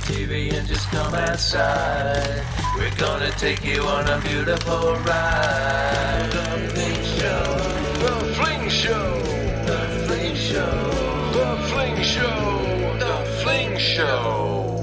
TV and just come outside. We're gonna take you on a beautiful ride. The Fling Show, the Fling Show, the Fling Show, the Fling Show, the Fling Show.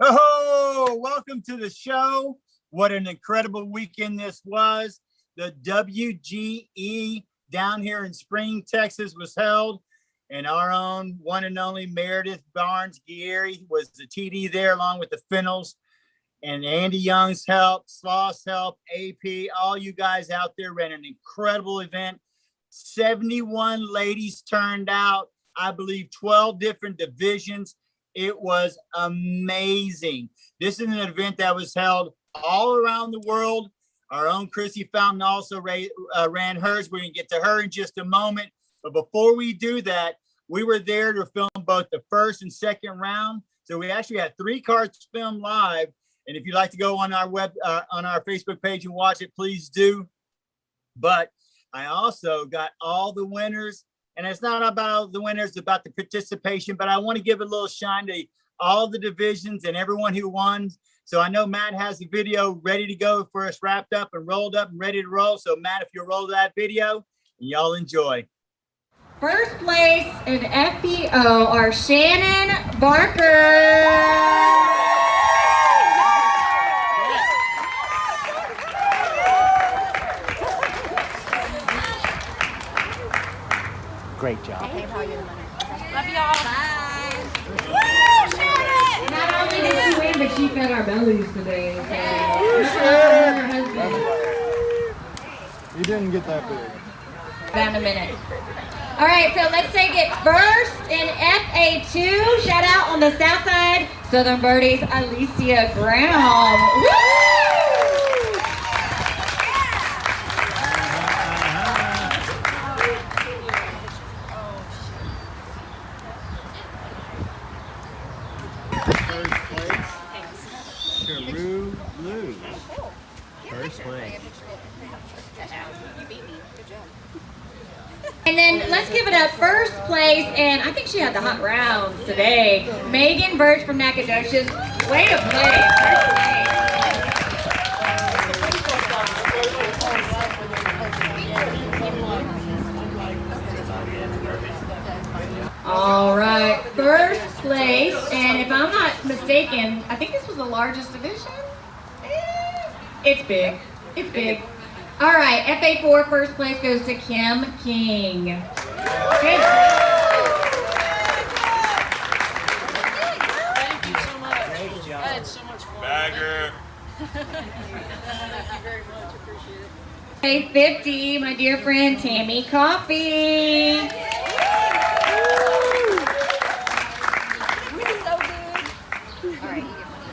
Oh, welcome to the show. What an incredible weekend this was. The WGE down here in Spring, Texas was held, and our own one and only Meredith Barnes-Gieri was the TD there, along with the Fennels and Andy Young's help, Sloss help, AP, all you guys out there ran an incredible event. 71 ladies turned out, I believe 12 different divisions. It was amazing. This is an event that was held all around the world. Our own Chrissy Fountain also ran hers. We're going to get to her in just a moment. But before we do that, we were there to film both the first and second round. So we actually had 3 cards filmed live. And if you'd like to go on our on our Facebook page and watch it, please do. But I also got all the winners. And it's not about the winners, it's about the participation, but I want to give a little shine to all the divisions and everyone who won. So I know Matt has the video ready to go for us, wrapped up and rolled up and ready to roll. So Matt, if you'll roll that video, and y'all enjoy. First place in FBO are Shannon Barker. Great job. Love y'all. Bye. Woo, Shannon! Not only did she win, but she fed our bellies today. You didn't get that big. About a minute. All right, so let's take it first in FA2. Shout out on the south side, Southern Birdies, Alicia Brown. Woo! First place. You beat me. Good job. And then let's give it up first place, and I think she had the hot rounds today. Megan Birch from Nacogdoches. Way to play. First place. All right, first place, and if I'm not mistaken, I think this was the largest division. It's big. It's big. All right, FA4 first place goes to Kim King. Good. Thank you so much. Great job. I had so much fun. Bagger. Thank you very much. Appreciate it. FA50, my dear friend Tammy Coffee. We're so good. All right.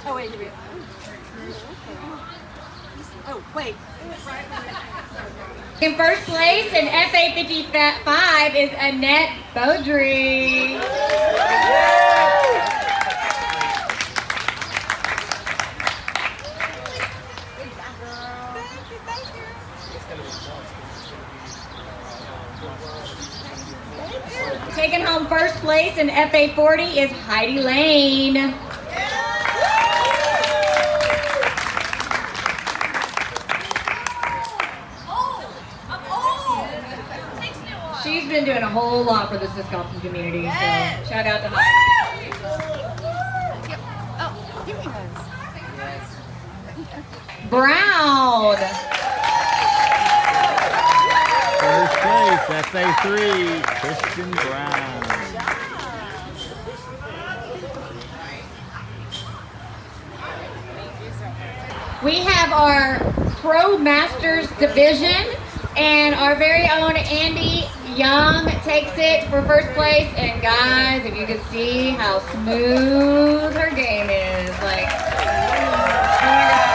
Oh, wait. Give me. Oh, wait. In first place in FA55 is Annette Beaudry. Taking home first place in FA40 is Heidi Lane. She's been doing a whole lot for the Wisconsin community, so shout out to Heidi. Oh, here he was. Brown. First place, FA3, Christian Brown. We have our Pro Masters division, and our very own Andy Young takes it for first place. And guys, if you could see how smooth her game is, like, oh my God.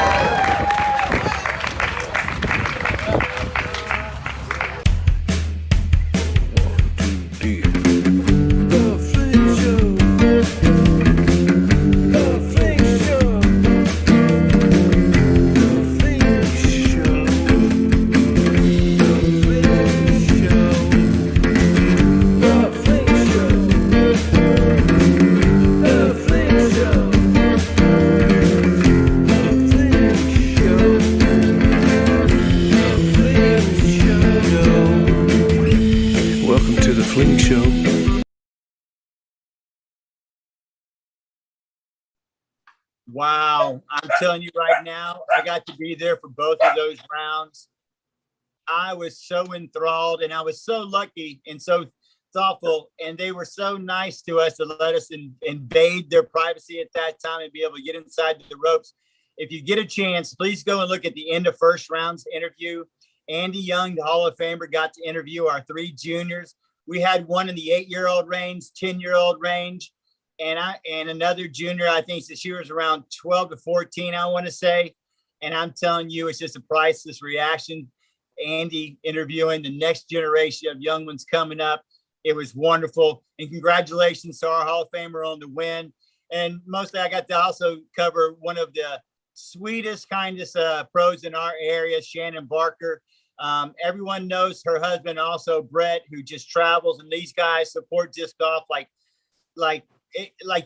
Fling Show. Wow. I'm telling you right now, I got to be there for both of those rounds. I was so enthralled and I was so lucky and so thoughtful. And they were so nice to us to let us invade their privacy at that time and be able to get inside the ropes. If you get a chance, please go and look at the end of first round's interview. Andy Young, the Hall of Famer, got to interview our 3 juniors. We had one in the 8-year-old range, 10-year-old range, and another junior. I think that she was around 12 to 14, I want to say. And I'm telling you, it's just a priceless reaction. Andy interviewing the next generation of young ones coming up. It was wonderful. And congratulations to our Hall of Famer on the win. And mostly I got to also cover one of the sweetest, kindest pros in our area, Shannon Barker. Everyone knows her husband also, Brett, who just travels, and these guys support disc golf like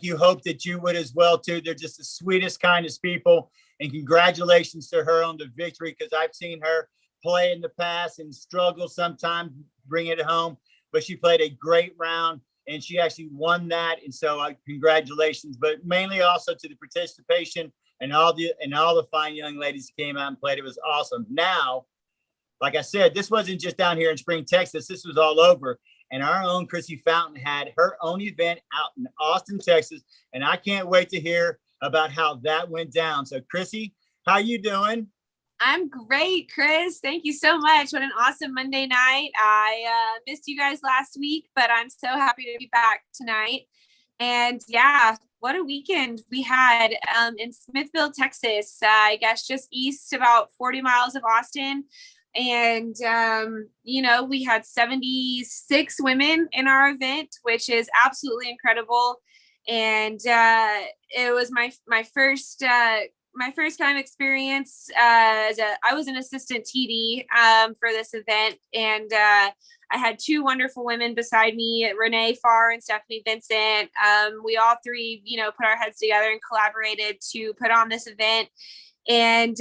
you hope that you would as well too. They're just the sweetest, kindest people. And congratulations to her on the victory, because I've seen her play in the past and struggle sometimes bring it home, but she played a great round and she actually won that. And so congratulations, but mainly also to the participation and all the fine young ladies who came out and played. It was awesome. Now, like I said, this wasn't just down here in Spring, Texas. This was all over. And our own Chrissy Fountain had her own event out in Austin, Texas. And I can't wait to hear about how that went down. So Chrissy, how you doing? I'm great, Chris. Thank you so much. What an awesome Monday night. I missed you guys last week, but I'm so happy to be back tonight. And yeah, what a weekend we had in Smithville, Texas, I guess just east about 40 miles of Austin. And, we had 76 women in our event, which is absolutely incredible. And it was my first kind of experience. I was an assistant TD for this event, and I had 2 wonderful women beside me, Renee Farr and Stephanie Vincent. We all 3, put our heads together and collaborated to put on this event, and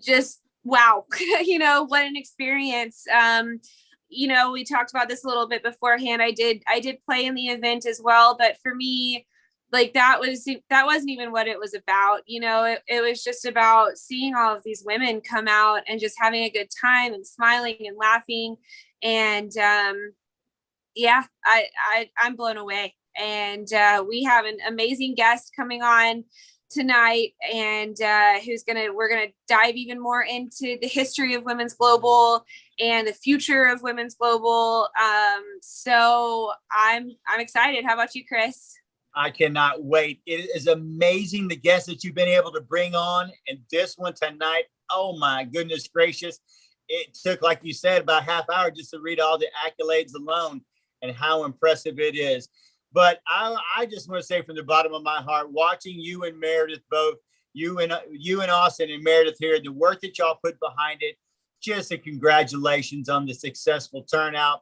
just wow, what an experience. We talked about this a little bit beforehand. I did play in the event as well, but for me, like that wasn't even what it was about. It was just about seeing all of these women come out and just having a good time and smiling and laughing. And I'm blown away. And we have an amazing guest coming on tonight, and we're gonna dive even more into the history of Women's Global and the future of Women's Global. So I'm excited. How about you, Chris? I cannot wait. It is amazing the guests that you've been able to bring on, and this one tonight, oh my goodness gracious. It took, like you said, about half hour just to read all the accolades alone and how impressive it is. But I just want to say from the bottom of my heart, watching you and Meredith both, you and Austin and Meredith here, the work that y'all put behind it, just a congratulations on the successful turnout.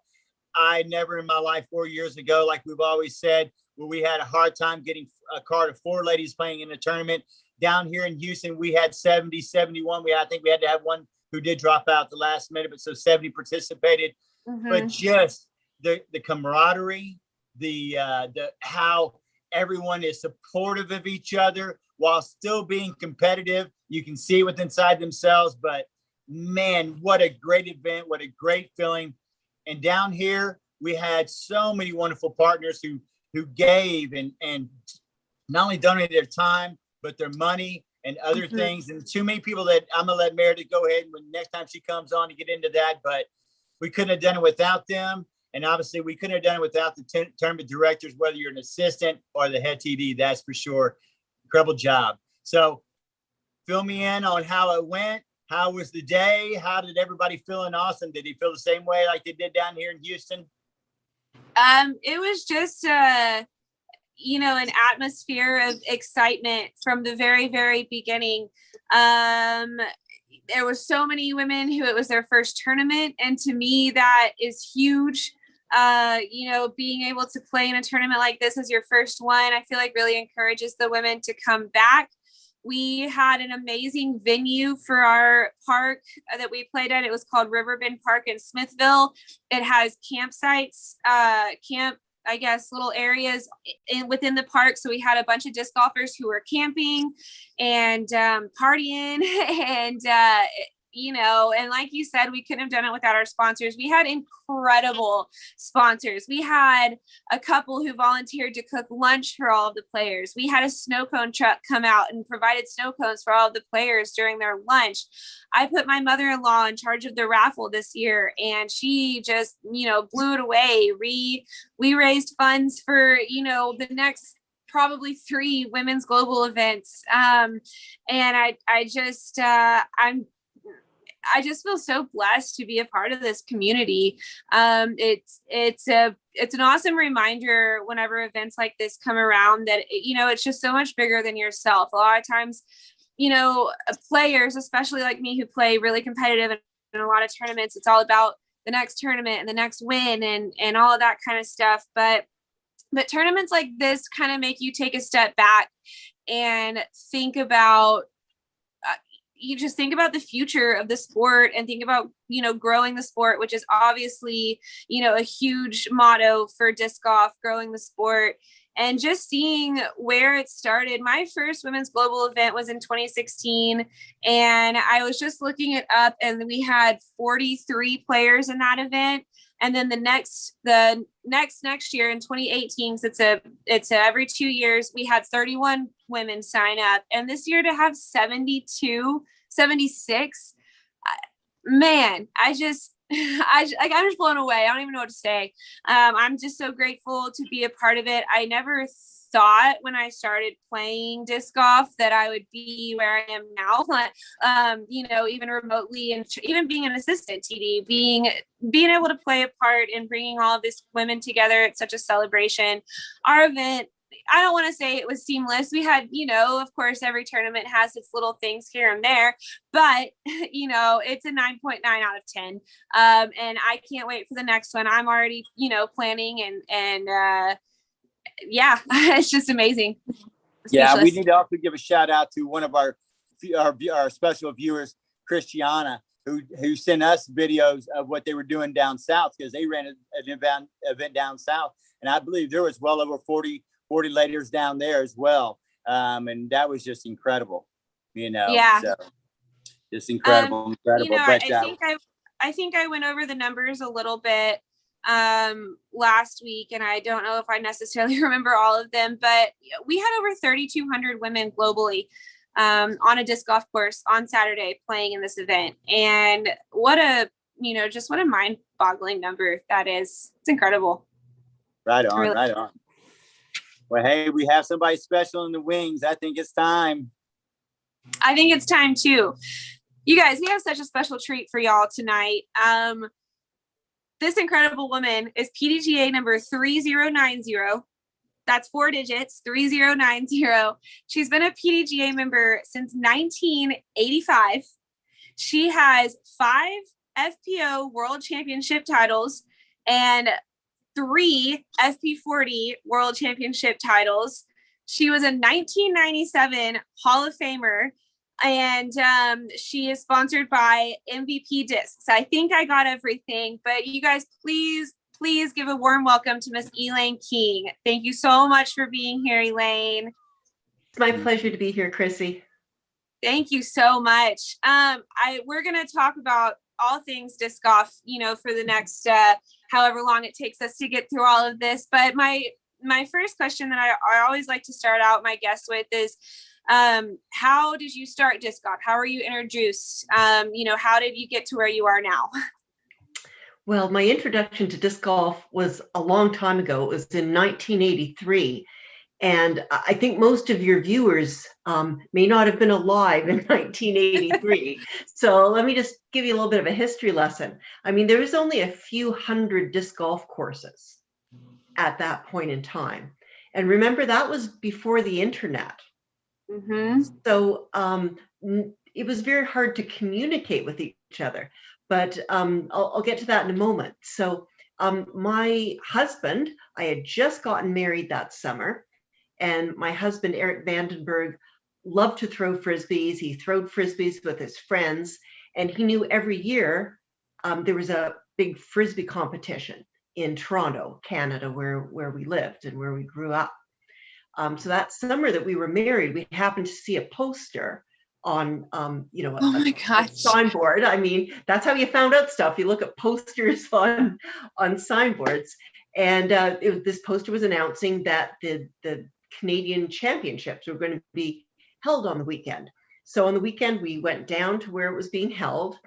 I never in my life 4 years ago, like we've always said, where we had a hard time getting a card of 4 ladies playing in a tournament. Down here in Houston, we had 70, 71. I think we had to have one who did drop out the last minute, but so 70 participated. Mm-hmm. But just the camaraderie, the how everyone is supportive of each other while still being competitive. You can see what's inside themselves, but man, what a great event, what a great feeling. And down here, we had so many wonderful partners who gave and not only donated their time, but their money and other mm-hmm. things. And too many people that I'm gonna let Meredith go ahead when next time she comes on to get into that, but we couldn't have done it without them. And obviously we couldn't have done it without the tournament directors, whether you're an assistant or the head TD, that's for sure. Incredible job. So fill me in on how it went. How was the day? How did everybody feel in Austin? Did he feel the same way like they did down here in Houston? It was just, an atmosphere of excitement from the very, very beginning. There were so many women who it was their first tournament. And to me, that is huge. Being able to play in a tournament like this as your first one, I feel like really encourages the women to come back. We had an amazing venue for our park that we played at. It was called Riverbend Park in Smithville. It has campsites, I guess, little areas within the park. So we had a bunch of disc golfers who were camping and partying and, and like you said, we couldn't have done it without our sponsors. We had incredible sponsors. We had a couple who volunteered to cook lunch for all of the players. We had a snow cone truck come out and provided snow cones for all of the players during their lunch. I put my mother-in-law in charge of the raffle this year, and she just, blew it away. We raised funds for, the next probably 3 women's global events. And I just feel so blessed to be a part of this community. It's an awesome reminder whenever events like this come around that, it's just so much bigger than yourself. A lot of times, players, especially like me who play really competitive in a lot of tournaments, it's all about the next tournament and the next win and all of that kind of stuff. But tournaments like this kind of make you take a step back and think about you just think about the future of the sport and think about, growing the sport, which is obviously, a huge motto for disc golf, growing the sport, and just seeing where it started. My first women's global event was in 2016, and I was just looking it up, and we had 43 players in that event. And then the next year in 2018, so it's every 2 years, we had 31 women sign up. And this year to have 76, man, I'm just blown away. I don't even know what to say. I'm just so grateful to be a part of it. I never thought when I started playing disc golf that I would be where I am now, even remotely, and even being an assistant TD, being able to play a part in bringing all of these women together at such a celebration. Our event, I don't want to say it was seamless. We had, of course, every tournament has its little things here and there, but, it's a 9.9 out of 10. And I can't wait for the next one. I'm already, planning and yeah, it's just amazing. Yeah, we Speechless. need to also give a shout out to one of our special viewers, Christiana, who sent us videos of what they were doing down south, because they ran an event down south, and I believe there was well over 40 ladies down there as well, and that was just incredible. Yeah. So just incredible. But, I think I went over the numbers a little bit last week, and I don't know if I necessarily remember all of them, but we had over 3,200 women globally on a disc golf course on Saturday playing in this event. And what a mind-boggling number that is. It's incredible. Right on. Well, hey, we have somebody special in the wings. I think it's time. I think it's time too. You guys, we have such a special treat for y'all tonight. This incredible woman is PDGA number 3090. That's 4 digits, 3090. She's been a PDGA member since 1985. She has 5 FPO World Championship titles and 3 FP40 World Championship titles. She was a 1997 Hall of Famer, and she is sponsored by MVP Discs. I think I got everything, but you guys, please give a warm welcome to Miss Elaine King. Thank you so much for being here, Elaine. It's my pleasure to be here, Chrissy. Thank you so much. We're going to talk about all things disc golf, for the next however long it takes us to get through all of this. But my first question that I always like to start out my guests with is, how did you start disc golf? How were you introduced? How did you get to where you are now? Well, my introduction to disc golf was a long time ago. It was in 1983. And I think most of your viewers may not have been alive in 1983. So let me just give you a little bit of a history lesson. I mean, there was only a few hundred disc golf courses at that point in time. And remember, that was before the internet. Mm-hmm. So it was very hard to communicate with each other. But I'll get to that in a moment. So my husband, I had just gotten married that summer. And my husband, Eric Vandenberg, loved to throw frisbees. He throwed frisbees with his friends, and he knew every year there was a big frisbee competition in Toronto, Canada, where we lived and where we grew up. So that summer that we were married, we happened to see a poster on, you know, Oh my a gosh. signboard. I mean, that's how you found out stuff. You look at posters on signboards, and this poster was announcing that the Canadian Championships were going to be held on the weekend. So on the weekend, we went down to where it was being held,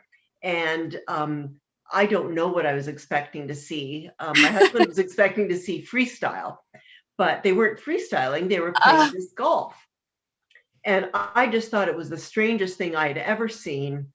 and I don't know what I was expecting to see. My husband was expecting to see freestyle, but they weren't freestyling, they were playing disc golf. And I just thought it was the strangest thing I had ever seen.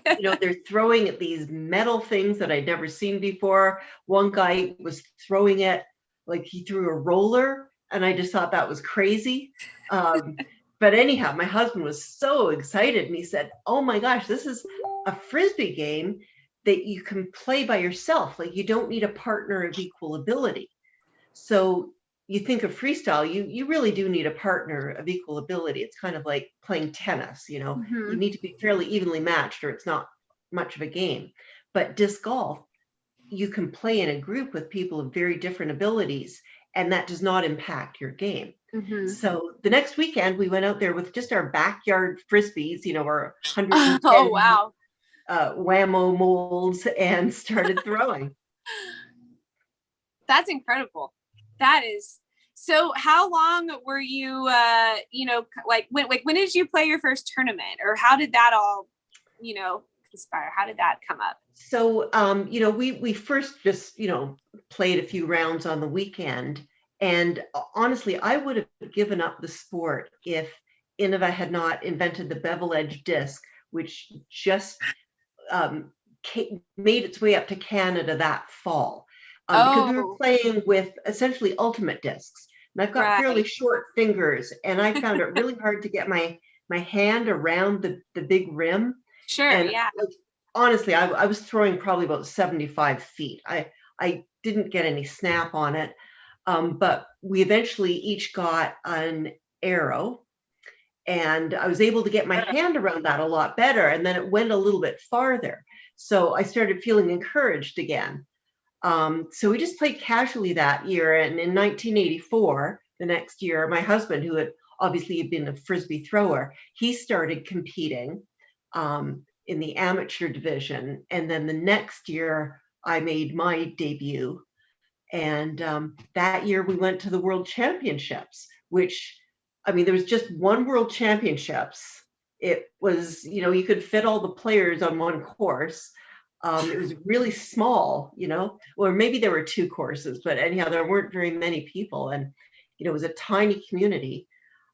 You know, they're throwing at these metal things that I'd never seen before. One guy was throwing it like he threw a roller, and I just thought that was crazy. But anyhow, my husband was so excited, and he said, "Oh my gosh, this is a frisbee game that you can play by yourself. Like, you don't need a partner of equal ability." So you think of freestyle, you really do need a partner of equal ability. It's kind of like playing tennis, you know, you need to be fairly evenly matched or it's not much of a game. But disc golf, you can play in a group with people of very different abilities, and that does not impact your game. So the next weekend we went out there with just our backyard frisbees, you know, our 110 Oh, wow. Whammo molds, and started throwing. That's incredible. That is. So how long were you, you know, like when did you play your first tournament, or how did that all, you know, conspire? How did that come up? So, you know, we first just, you know, played a few rounds on the weekend. And honestly, I would have given up the sport if Innova had not invented the bevel edge disc, which just made its way up to Canada that fall. Because we were playing with essentially ultimate discs. And I've got fairly short fingers, and I found it really hard to get my hand around the big rim. Sure, and yeah. Honestly, I was throwing probably about 75 feet. I didn't get any snap on it, but we eventually each got an arrow, and I was able to get my hand around that a lot better, and then it went a little bit farther. So I started feeling encouraged again. So we just played casually that year. And in 1984, the next year, my husband, who had obviously been a frisbee thrower, he started competing in the amateur division. And then the next year, I made my debut. And that year we went to the World Championships, which, I mean, there was just one World Championships. It was, you know, you could fit all the players on one course. It was really small, you know, or maybe there were two courses, but anyhow, there weren't very many people, and, you know, it was a tiny community.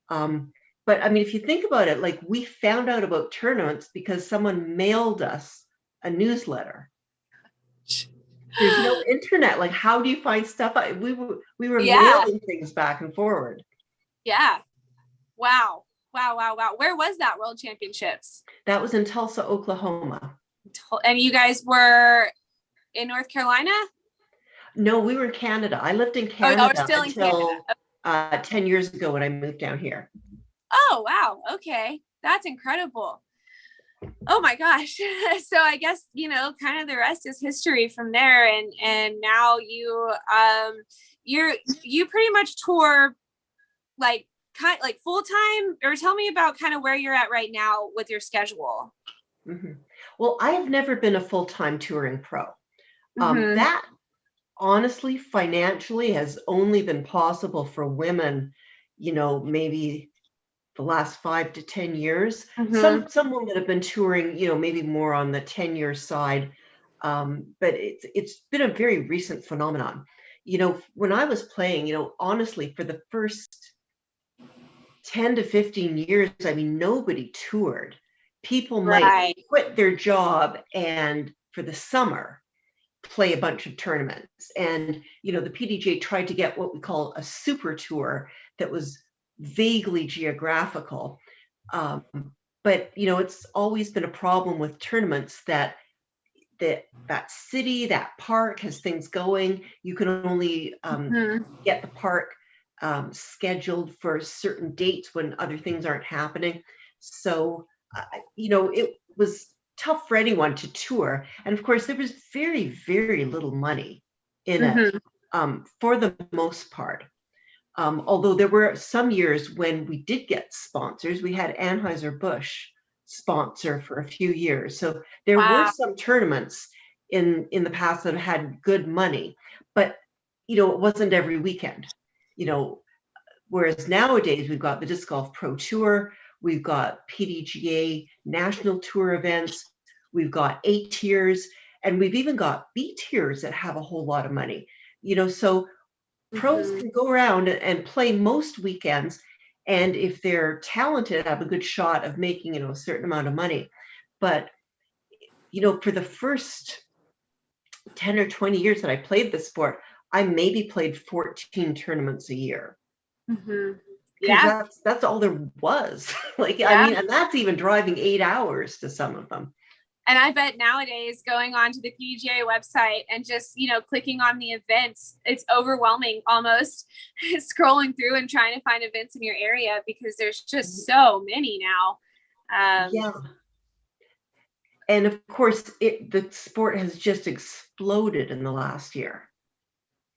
But I mean, if you think about it, like, we found out about tournaments because someone mailed us a newsletter. There's no internet. Like, how do you find stuff out? We were mailing things back and forward. Yeah. Wow. Where was that World Championships? That was in Tulsa, Oklahoma. And you guys were in North Carolina? No, we were in Canada. I lived in Canada still in until Canada. 10 years ago when I moved down here. Oh, wow. Okay. That's incredible. Oh my gosh. So I guess, you know, kind of the rest is history from there. And now you pretty much tour like full time, or tell me about kind of where you're at right now with your schedule. Well, I have never been a full-time touring pro. That honestly, financially, has only been possible for women, you know, maybe the last 5 to 10 years. Some women have been touring, you know, maybe more on the 10-year side, but it's been a very recent phenomenon. You know, when I was playing, you know, honestly, for the first 10 to 15 years, I mean, nobody toured. People might quit their job and for the summer play a bunch of tournaments. And, you know, the PDGA tried to get what we call a super tour that was vaguely geographical. But, you know, it's always been a problem with tournaments that city, that park has things going. You can only get the park scheduled for certain dates when other things aren't happening. So, it was tough for anyone to tour. And of course, there was very, very little money in it for the most part. Although there were some years when we did get sponsors. We had Anheuser-Busch sponsor for a few years. So there were some tournaments in the past that had good money, but it wasn't every weekend. Whereas nowadays we've got the Disc Golf Pro Tour, we've got PDGA National Tour events, we've got A tiers, and we've even got B tiers that have a whole lot of money. So pros can go around and play most weekends, and if they're talented, have a good shot of making a certain amount of money. But for the first 10 or 20 years that I played the sport, I maybe played 14 tournaments a year. Yeah, that's all there was. And that's even driving 8 hours to some of them. and I bet nowadays going on to the PDGA website and just clicking on the events, it's overwhelming almost scrolling through and trying to find events in your area because there's just so many now. Yeah. And of course, the sport has just exploded in the last year.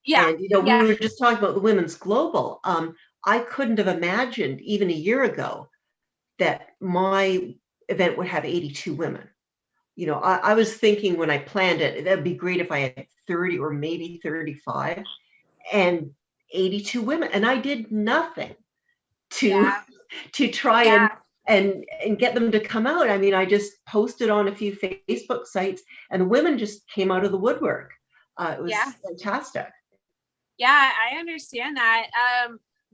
Yeah. And, we were just talking about the Women's Global. I couldn't have imagined even a year ago that my event would have 82 women. I was thinking when I planned it, that'd be great if I had 30 or maybe 35 and 82 women. And I did nothing to try and get them to come out. I mean, I just posted on a few Facebook sites and the women just came out of the woodwork. It was fantastic. Yeah, I understand that.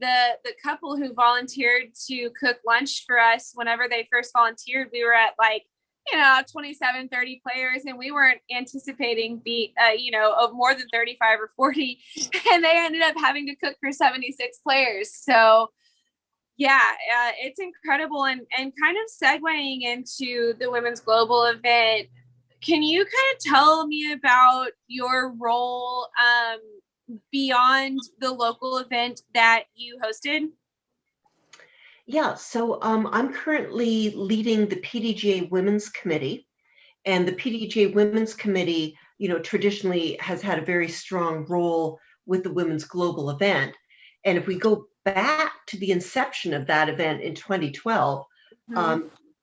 The couple who volunteered to cook lunch for us whenever they first volunteered, we were at 27, 30 players, and we weren't anticipating of more than 35 or 40, and they ended up having to cook for 76 players. So it's incredible. And kind of segueing into the Women's Global event, can you kind of tell me about your role beyond the local event that you hosted? Yeah, so I'm currently leading the PDGA Women's Committee, and the PDGA Women's Committee, traditionally has had a very strong role with the Women's Global event. And if we go back to the inception of that event in 2012,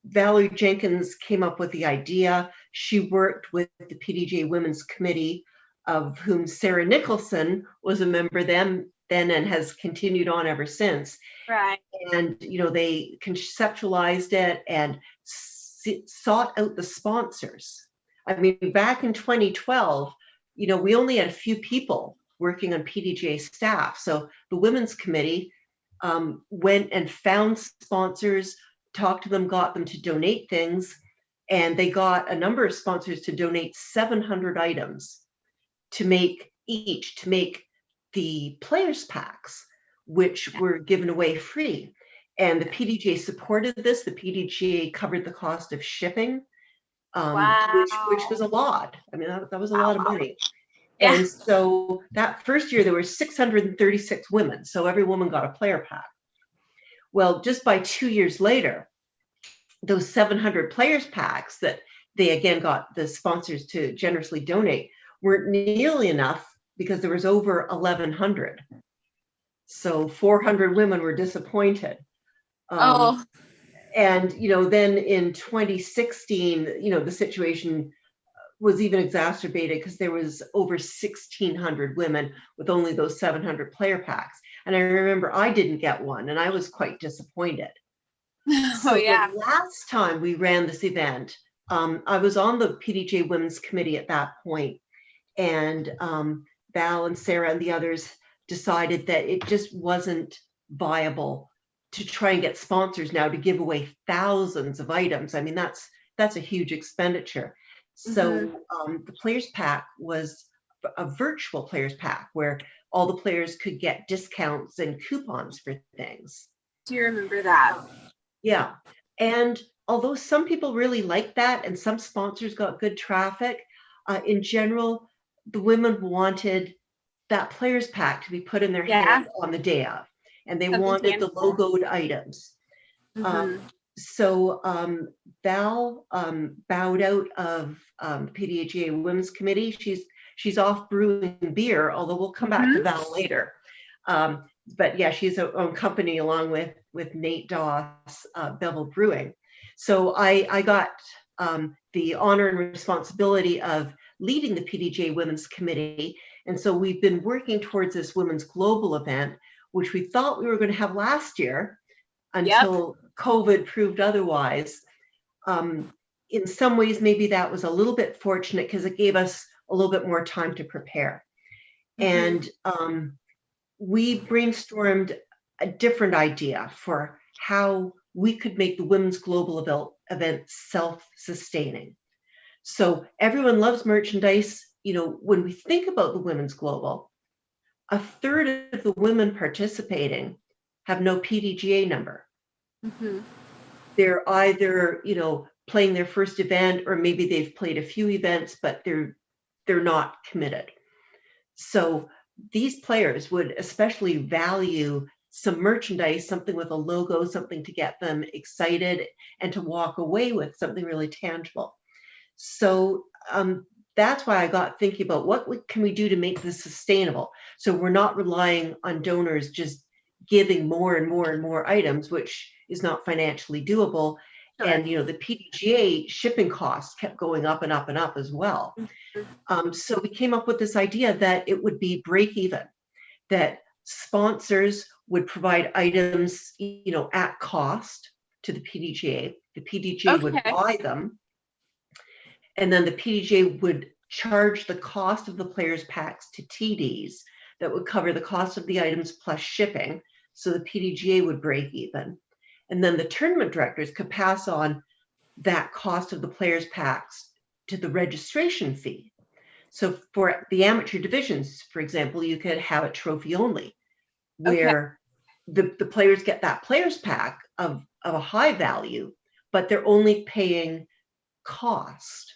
Valerie Jenkins came up with the idea. She worked with the PDGA Women's Committee, of whom Sarah Nicholson was a member then and has continued on ever since. Right. And, they conceptualized it and sought out the sponsors. I mean, back in 2012, we only had a few people working on PDGA staff. So the Women's Committee went and found sponsors, talked to them, got them to donate things. And they got a number of sponsors to donate 700 items to make the players packs, which were given away free. And the PDGA supported this. The PDGA covered the cost of shipping, which was a lot. I mean, that was a lot of money. Yeah. And so that first year, there were 636 women. So every woman got a player pack. Well, just by 2 years later, those 700 players packs that they again got the sponsors to generously donate weren't nearly enough because there was over 1,100. So 400 women were disappointed. And, then in 2016, the situation was even exacerbated because there was over 1,600 women with only those 700 player packs. And I remember I didn't get one and I was quite disappointed. The last time we ran this event, I was on the PDGA Women's Committee at that point, and Val and Sarah and the others decided that it just wasn't viable to try and get sponsors now to give away thousands of items. I mean, that's a huge expenditure. So the players pack was a virtual players pack where all the players could get discounts and coupons for things. Do you remember that? Yeah. And although some people really liked that and some sponsors got good traffic, in general, the women wanted that players pack to be put in their hands on the day of. and they Something wanted the tangible. logoed items. Mhm. So Val bowed out of PDHA Women's Committee. She's off brewing beer, although we'll come back to Val later. But yeah, she's her own company along with Nate Doss, Bevel Brewing. So I got the honor and responsibility of leading the PDJ Women's Committee. And so we've been working towards this Women's Global event, which we thought we were going to have last year until COVID proved otherwise. In some ways, maybe that was a little bit fortunate because it gave us a little bit more time to prepare. And we brainstormed a different idea for how we could make the Women's Global event self-sustaining. So everyone loves merchandise. You know, when we think about the Women's Global, a third of the women participating have no PDGA number. They're either, you know, playing their first event, or maybe they've played a few events, but they're not committed. So these players would especially value some merchandise, something with a logo, something to get them excited and to walk away with something really tangible. So that's why I got thinking about what can we do to make this sustainable. So we're not relying on donors just giving more and more and more items, which is not financially doable. Sure. And, you know, the PDGA shipping costs kept going up and up and up as well. So we came up with this idea that it would be break even, that sponsors would provide items, you know, at cost to the PDGA. The PDGA would buy them. And then the PDGA would charge the cost of the players' packs to TDs that would cover the cost of the items plus shipping. So the PDGA would break even. And then the tournament directors could pass on that cost of the players' packs to the registration fee. So for the amateur divisions, for example, you could have a trophy only, where the players get that players' pack of a high value, but they're only paying cost.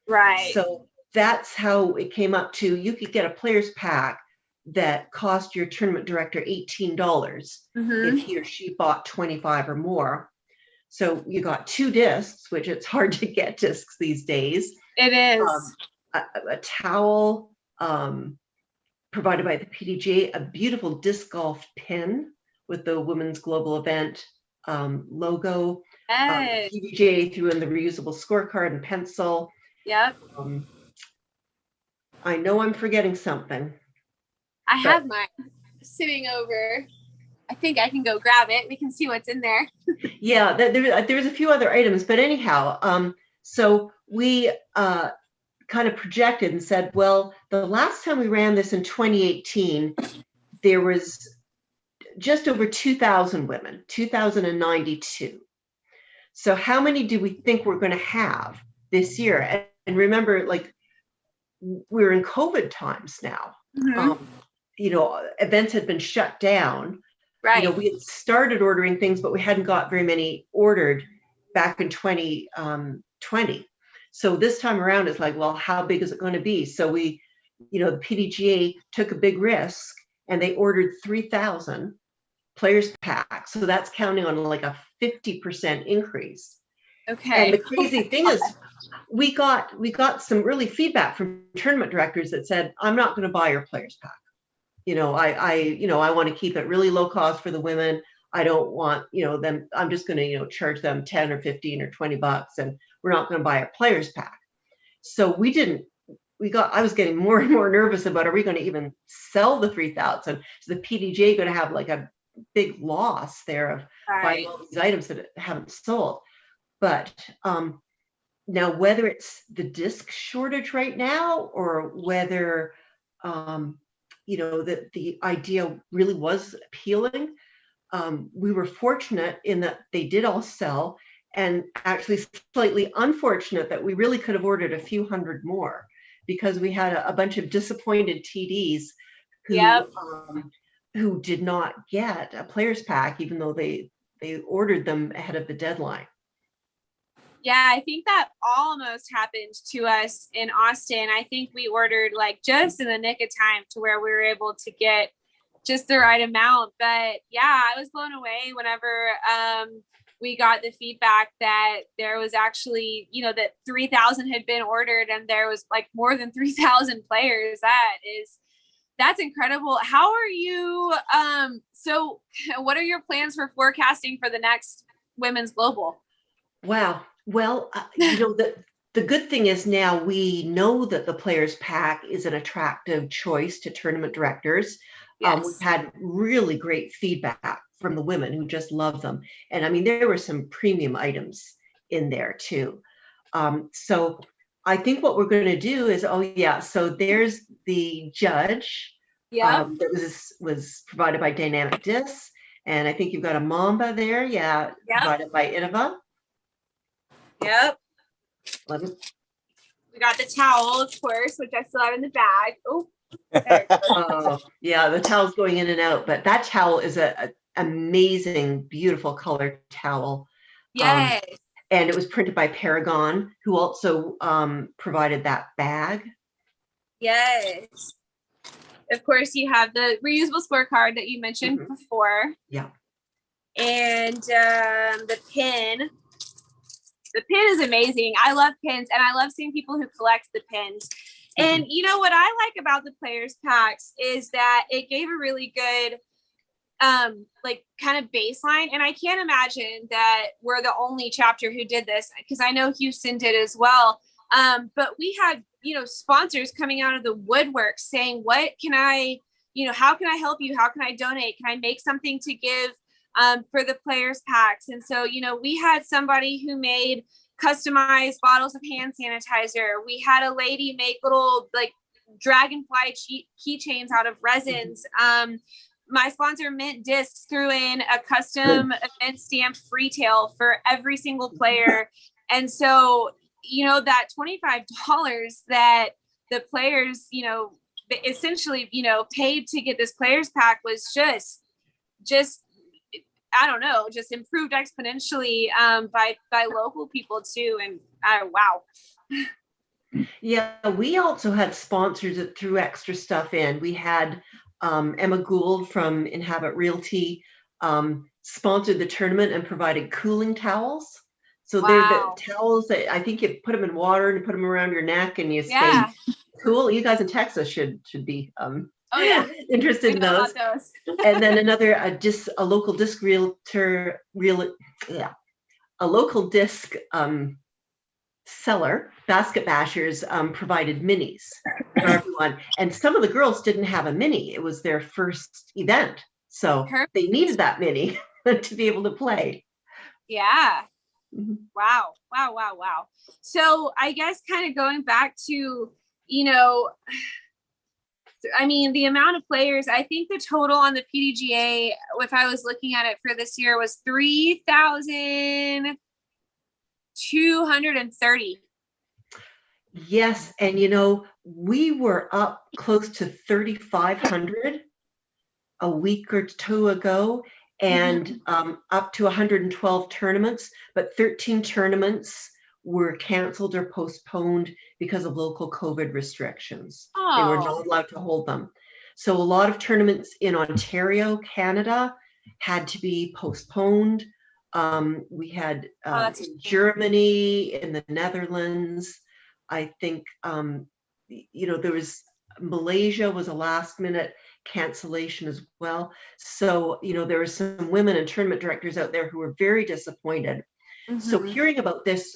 Right. So that's how it came up to, you could get a players' pack that cost your tournament director $18 if he or she bought 25 or more. So you got 2 discs, which it's hard to get discs these days. It is. A towel provided by the PDGA, a beautiful disc golf pin with the Women's Global Event logo. Yes. PDGA threw in the reusable scorecard and pencil. Yep. I know I'm forgetting something. I have mine sitting over. I think I can go grab it. We can see what's in there. Yeah, there's a few other items, but anyhow, so we kind of projected and said, well, the last time we ran this in 2018, there was just over 2,000 women, 2,092. So how many do we think we're going to have this year? And remember, like, we're in COVID times now. You know, events had been shut down. Right. You know, we had started ordering things, but we hadn't got very many ordered back in 2020. So this time around, it's like, well, how big is it going to be? So we, you know, the PDGA took a big risk and they ordered 3,000 players packs. So that's counting on like a 50% increase. Okay. And the crazy thing is, we got some early feedback from tournament directors that said, I'm not going to buy your players pack. You know, I want to keep it really low cost for the women. I don't want, you know, them, I'm just going to, you know, charge them 10 or 15 or 20 bucks, and we're not going to buy a players pack. So I was getting more and more nervous about, are we going to even sell the 3,000? Is the PDGA going to have like a big loss there of buying all these items that haven't sold? But now, whether it's the disc shortage right now, or whether, you know, that the idea really was appealing, we were fortunate in that they did all sell, and actually slightly unfortunate that we really could have ordered a few hundred more, because we had a bunch of disappointed TDs who did not get a players pack, even though they ordered them ahead of the deadline. Yeah, I think that almost happened to us in Austin. I think we ordered like just in the nick of time to where we were able to get just the right amount. But yeah, I was blown away whenever we got the feedback that there was actually, that 3,000 had been ordered and there was like more than 3,000 players. That's incredible. How are you? So what are your plans for forecasting for the next Women's Global? Wow. Well, the good thing is now we know that the Players Pack is an attractive choice to tournament directors. Yes. We've had really great feedback from the women who just love them. And I mean, there were some premium items in there too. So I think what we're going to do is, so there's the judge. Yeah. That was provided by Dynamic Disc. And I think you've got a Mamba there. Yeah. Yep. Provided by Innova. Yep. We got the towel, of course, which I still have in the bag. Oh. Oh, yeah, the towel's going in and out, but that towel is a amazing, beautiful color towel. Yes. And it was printed by Paragon, who also provided that bag. Yes. Of course, you have the reusable scorecard that you mentioned before. Yeah. And the pin. The pin is amazing. I love pins, and I love seeing people who collect the pins. And you know what I like about the Players Packs is that it gave a really good kind of baseline. And I can't imagine that we're the only chapter who did this, because I know Houston did as well. But we had, sponsors coming out of the woodwork saying, what can I, how can I help you? How can I donate? Can I make something to give for the Players Packs? And so, we had somebody who made customized bottles of hand sanitizer. We had a lady make little dragonfly keychains out of resins. My sponsor Mint Discs threw in a custom event stamped freetail for every single player. And so, that $25 that the players, essentially, paid to get this Players Pack was just I don't know, just improved exponentially by local people too. And wow. Yeah, we also had sponsors that threw extra stuff in. We had Emma Gould from Inhabit Realty sponsored the tournament and provided cooling towels. So they're the towels that I think you put them in water and put them around your neck and you stay cool. You guys in Texas should be interested in those. And then another a local disc realtor a local disc seller, Basket Bashers, provided minis for everyone. And some of the girls didn't have a mini. It was their first event, so they needed that mini to be able to play. Yeah. Wow. So I guess kind of going back to, I mean, the amount of players, I think the total on the PDGA, if I was looking at it for this year, was 3,230. Yes. And, we were up close to 3,500 a week or two ago, and up to 112 tournaments, but 13 tournaments were canceled or postponed because of local COVID restrictions. They were not allowed to hold them. So a lot of tournaments in Ontario, Canada, had to be postponed. We had in Germany, in the Netherlands, I think, there was Malaysia was a last minute cancellation as well. So, there were some women and tournament directors out there who were very disappointed. So hearing about this,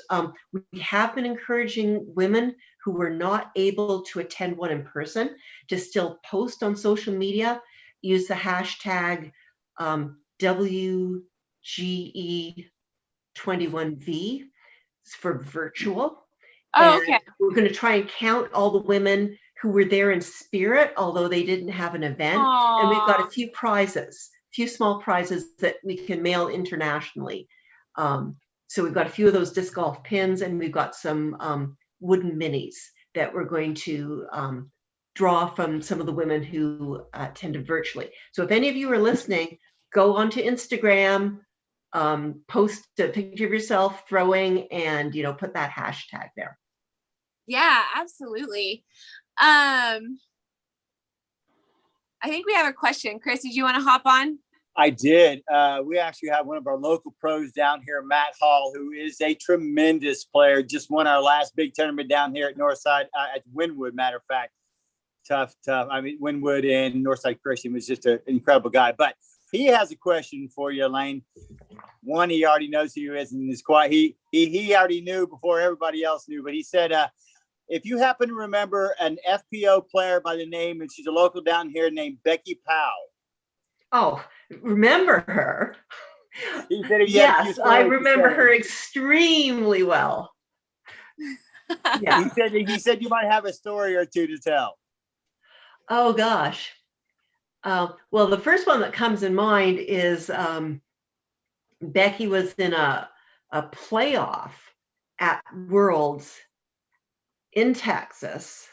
we have been encouraging women who were not able to attend one in person to still post on social media, use the hashtag WGE21V for virtual. And we're going to try and count all the women who were there in spirit, although they didn't have an event. And we've got a few small prizes that we can mail internationally. So we've got a few of those disc golf pins, and we've got some wooden minis that we're going to draw from some of the women who attended virtually. So if any of you are listening, go onto Instagram, post a picture of yourself throwing, and put that hashtag there. Yeah, absolutely. I think we have a question. Chris, did you want to hop on? I did. We actually have one of our local pros down here, Matt Hall, who is a tremendous player. Just won our last big tournament down here at Northside, at Wynwood, matter of fact. Tough. I mean, Wynwood and Northside Christian was just an incredible guy. But he has a question for you, Elaine. One, he already knows who he is and is quiet. He already knew before everybody else knew. But he said, if you happen to remember an FPO player by the name, and she's a local down here named Becky Powell. Oh, remember her? He said if you had a few Yes, I stories to remember say. her extremely well. Yeah. He said you might have a story or two to tell. Oh gosh. Well, the first one that comes in mind is Becky was in a playoff at Worlds in Texas.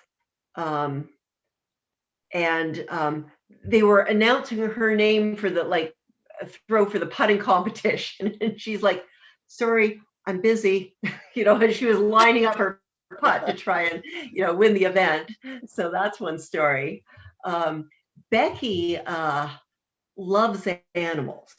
They were announcing her name for the throw for the putting competition. And she's like, sorry, I'm busy, and she was lining up her putt to try and, win the event. So that's one story. Becky loves animals,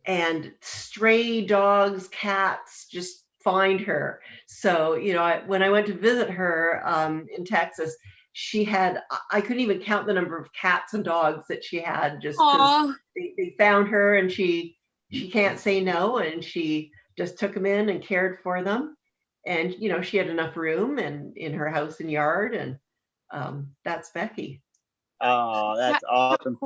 and stray dogs, cats just find her. So, when I went to visit her in Texas, she had, I couldn't even count the number of cats and dogs that she had, just because they found her, and she can't say no, and she just took them in and cared for them. And, she had enough room and in her house and yard, and that's Becky. Oh, that's awesome.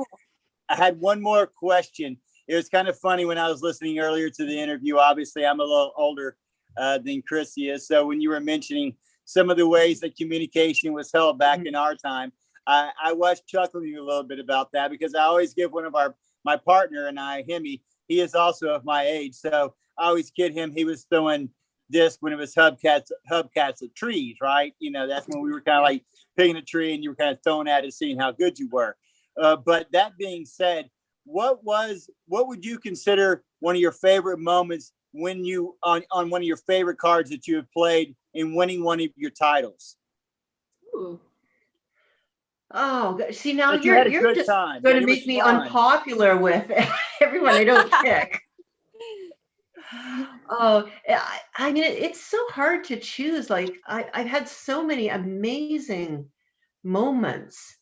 I had one more question. It was kind of funny when I was listening earlier to the interview. Obviously, I'm a little older than Chrissy is. So when you were mentioning some of the ways that communication was held back in our time, I was chuckling a little bit about that, because I always give one of my partner and I, Hemi, he is also of my age. So I always kid him. He was throwing disc when it was hubcaps at trees, right? That's when we were kind of like picking a tree and you were kind of throwing at it, seeing how good you were. But that being said, what would you consider one of your favorite moments when you on one of your favorite cards that you have played in winning one of your titles? Ooh. Oh, see, now But you had a you're good just time. going to It was make me fun. unpopular with everyone I don't pick. Oh, I mean, it's so hard to choose. Like, I've had so many amazing moments.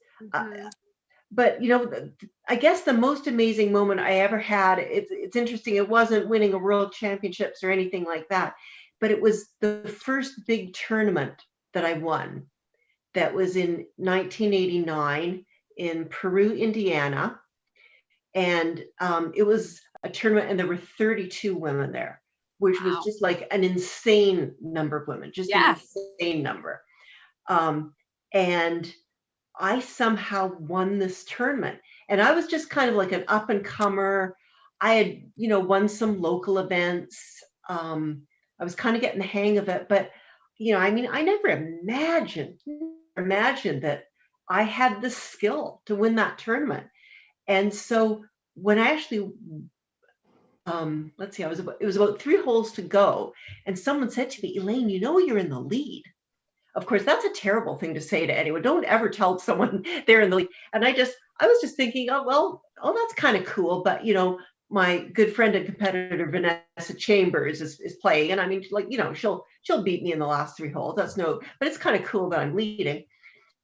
But, I guess the most amazing moment I ever had, it's interesting. It wasn't winning a world championships or anything like that, but it was the first big tournament that I won. That was in 1989 in Peru, Indiana. And it was a tournament, and there were 32 women there, which was just like an insane number of women, just an insane number. And I somehow won this tournament, and I was just kind of like an up and comer. I had, won some local events. I was kind of getting the hang of it, but, I mean, I never imagined that I had the skill to win that tournament. And so when I actually, let's see, it was about 3 holes to go, and someone said to me, Elaine, you're in the lead. Of course, that's a terrible thing to say to anyone. Don't ever tell someone they're in the lead. And I was just thinking, that's kind of cool. But, my good friend and competitor, Vanessa Chambers, is playing. And I mean, she'll beat me in the last 3 holes. But it's kind of cool that I'm leading.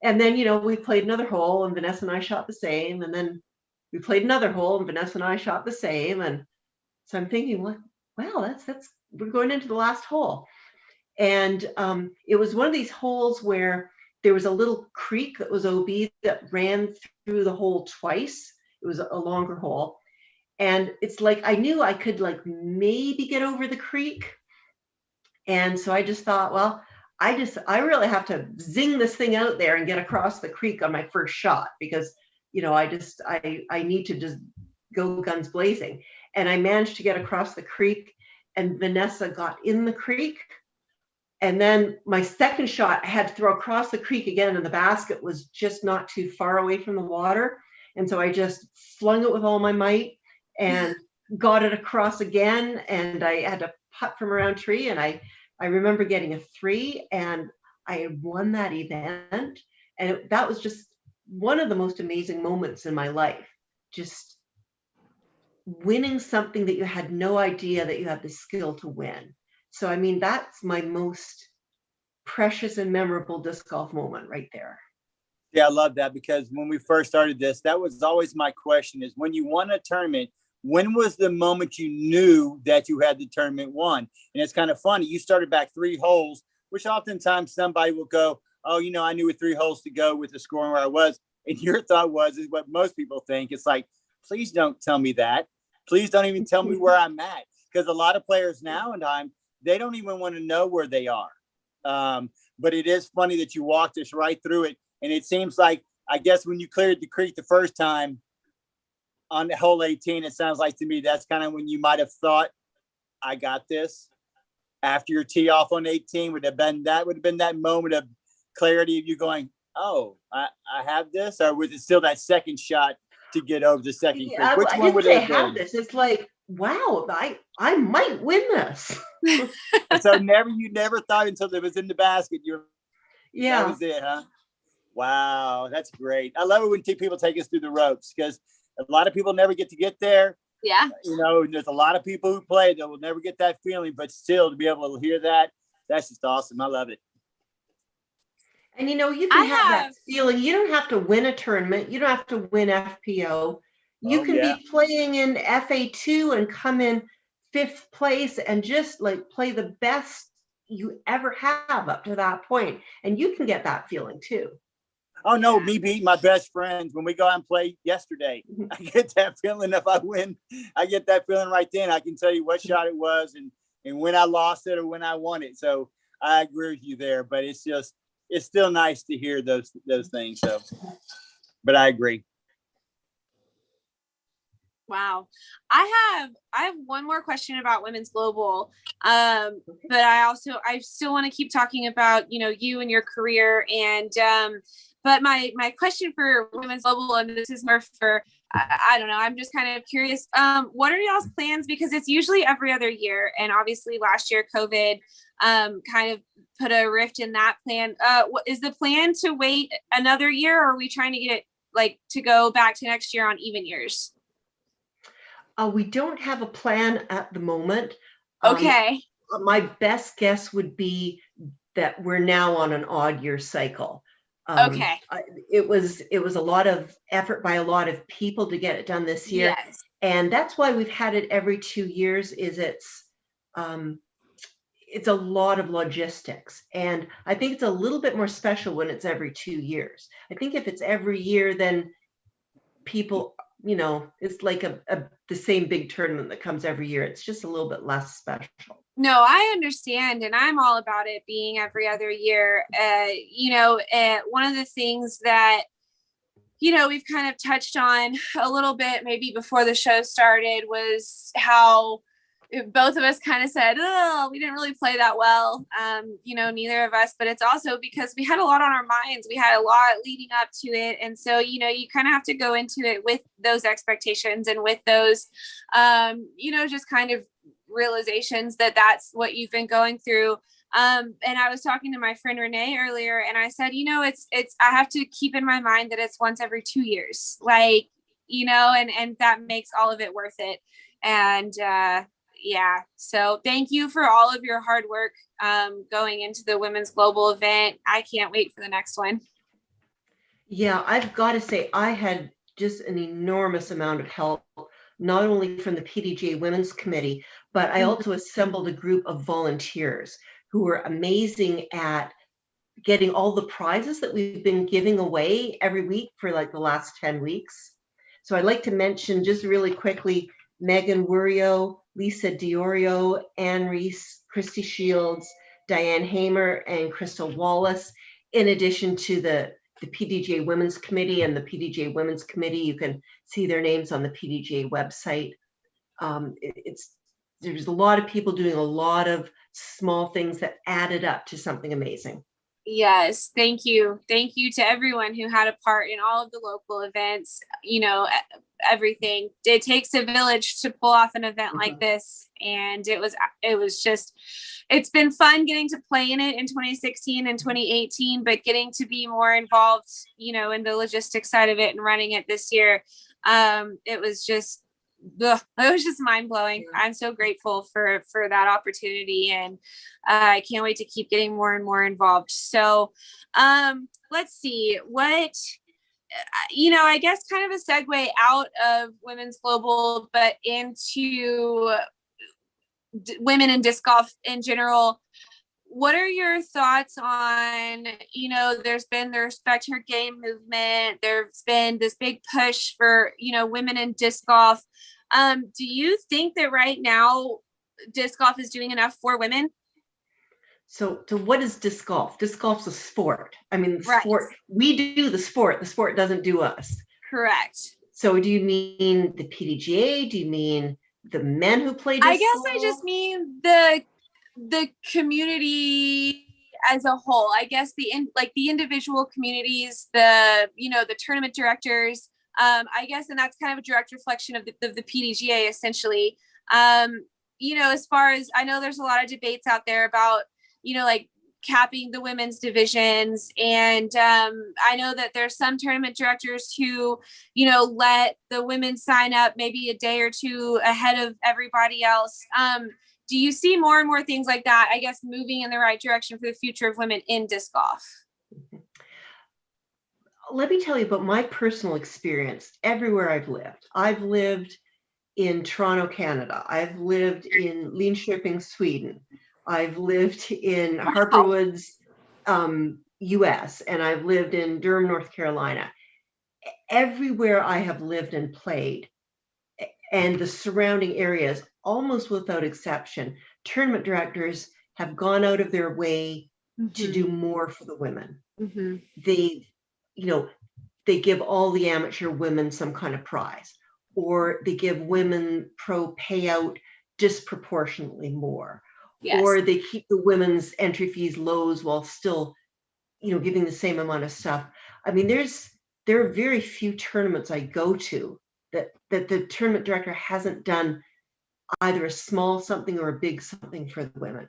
And then, we played another hole, and Vanessa and I shot the same. And then we played another hole, and Vanessa and I shot the same. And so I'm thinking, well, we're going into the last hole. And it was one of these holes where there was a little creek that was OB that ran through the hole twice. It was a longer hole. And it's like, I knew I could maybe get over the creek. And so I just thought, well, I really have to zing this thing out there and get across the creek on my first shot, because, I need to just go guns blazing. And I managed to get across the creek, and Vanessa got in the creek. And then my second shot, I had to throw across the creek again, and the basket was just not too far away from the water. And so I just flung it with all my might and got it across again. And I had to putt from around tree. And I remember getting a 3, and I had won that event. And that was just one of the most amazing moments in my life. Just winning something that you had no idea that you had the skill to win. So, I mean, that's my most precious and memorable disc golf moment right there. Yeah, I love that, because when we first started this, that was always my question, is when you won a tournament, when was the moment you knew that you had the tournament won? And it's kind of funny. You started back 3 holes, which oftentimes somebody will go, oh, you know, I knew with 3 holes to go with the scoring where I was. And your thought was, is what most people think. It's like, please don't tell me that. Please don't even tell me where I'm at. Because a lot of players now and time, they don't even want to know where they are. But it is funny that you walked us right through it. And it seems like, I guess when you cleared the creek the first time on the hole 18, it sounds like to me that's kind of when you might have thought, I got this. After your tee off on 18, would have been that moment of clarity of you going, oh, I have this? Or was it still that second shot to get over the second creek? Which I one would didn't it say have have been? this. It's like, wow, I might win this. So you never thought until it was in the basket, that Yeah. was it, huh? Wow, that's great. I love it when people take us through the ropes, because a lot of people never get to get there. Yeah. You know, there's a lot of people who play that will never get that feeling, but still to be able to hear that, that's just awesome. I love it. And you know, you can have that feeling. You don't have to win a tournament. You don't have to win FPO. You can be playing in FA2 and come in 5th place and just like play the best you ever have up to that point. And you can get that feeling too. Oh no, me beating my best friends when we go out and play yesterday. I get that feeling if I win. I get that feeling right then. I can tell you what shot it was and when I lost it or when I won it. So I agree with you there, but it's still nice to hear those things. So, but I agree. Wow. I have one more question about Women's Global. But I still want to keep talking about, you know, you and your career. And, but my question for Women's Global, and this is more for, I don't know, I'm just kind of curious. What are y'all's plans? Because it's usually every other year. And obviously last year, COVID, kind of put a rift in that plan. What is the plan, to wait another year, or are we trying to get it like to go back to next year on even years? We don't have a plan at the moment. Okay. My best guess would be that we're now on an odd year cycle. Okay. It was a lot of effort by a lot of people to get it done this year. Yes. And that's why we've had it every 2 years. It's a lot of logistics. And I think it's a little bit more special when it's every 2 years. I think if it's every year, then people, you know, it's like the same big tournament that comes every year. It's just a little bit less special. No, I understand. And I'm all about it being every other year. You know, one of the things that, you know, we've kind of touched on a little bit maybe before the show started was how both of us kind of said, oh, we didn't really play that well. You know, neither of us, but it's also because we had a lot on our minds. We had a lot leading up to it. And so, you know, you kind of have to go into it with those expectations and with those, you know, just kind of realizations that that's what you've been going through. And I was talking to my friend Renee earlier, and I said, you know, I have to keep in my mind that it's once every 2 years, like, you know, and that makes all of it worth it. And, yeah. So thank you for all of your hard work, going into the Women's Global event. I can't wait for the next one. Yeah, I've got to say, I had just an enormous amount of help, not only from the PDGA Women's Committee, but I also assembled a group of volunteers who were amazing at getting all the prizes that we've been giving away every week for like the last 10 weeks. So I'd like to mention just really quickly, Megan Wurio, Lisa Diorio, Anne Reese, Christy Shields, Diane Hamer, and Crystal Wallace. In addition to the PDGA Women's Committee and the PDGA Women's Committee, you can see their names on the PDGA website. There's a lot of people doing a lot of small things that added up to something amazing. Yes, thank you. Thank you to everyone who had a part in all of the local events, everything. It takes a village to pull off an event like this. And it's been fun getting to play in it in 2016 and 2018, but getting to be more involved, in the logistics side of it and running it this year. It was just mind blowing. I'm so grateful for that opportunity, and I can't wait to keep getting more and more involved. So, let's see what, I guess kind of a segue out of Women's Global, but into women in disc golf in general. What are your thoughts on, there's been the Respect Her Game movement. There's been this big push for, women in disc golf. Do you think that right now disc golf is doing enough for women? So what is disc golf? Disc golf's a sport. I mean, Right. sport, we do the sport doesn't do us. Correct. So do you mean the PDGA? Do you mean the men who play disc I guess golf? I just mean the community as a whole. I guess the individual communities, the tournament directors. I guess, and that's kind of a direct reflection of the PDGA essentially. As far as I know, there's a lot of debates out there about, like capping the women's divisions. And I know that there's some tournament directors who, let the women sign up maybe a day or two ahead of everybody else. Do you see more and more things like that, I guess, moving in the right direction for the future of women in disc golf? Let me tell you about my personal experience everywhere I've lived. I've lived in Toronto, Canada. I've lived in Linköping, Sweden. I've lived in Harper Woods, US, and I've lived in Durham, North Carolina. Everywhere I have lived and played, and the surrounding areas, almost without exception, tournament directors have gone out of their way to do more for the women. Mm-hmm. They give all the amateur women some kind of prize, or they give women pro payout disproportionately more, Yes. or they keep the women's entry fees lows while still, giving the same amount of stuff. I mean, there are very few tournaments I go to that the tournament director hasn't done either a small something or a big something for the women.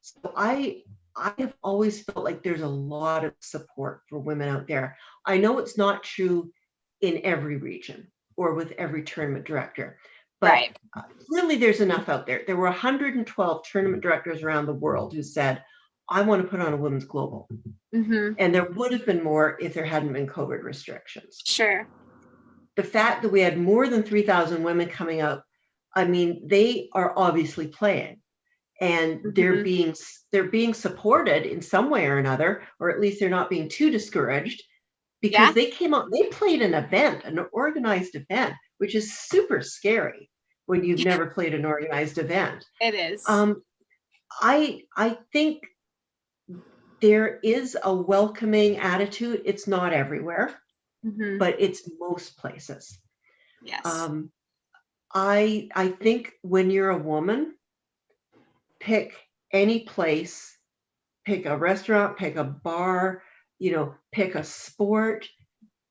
So I have always felt like there's a lot of support for women out there. I know it's not true in every region or with every tournament director, but Right. Clearly there's enough out there. There were 112 tournament directors around the world who said, I want to put on a Women's Global. Mm-hmm. And there would have been more if there hadn't been COVID restrictions. Sure. The fact that we had more than 3,000 women coming out, I mean, they are obviously playing. And they're being supported in some way or another, or at least they're not being too discouraged, because they came out, they played an event, an organized event, which is super scary when you've never played an organized event. It is. I think there is a welcoming attitude. It's not everywhere, but it's most places. Yes. I think when you're a woman, pick any place, pick a restaurant, pick a bar, pick a sport,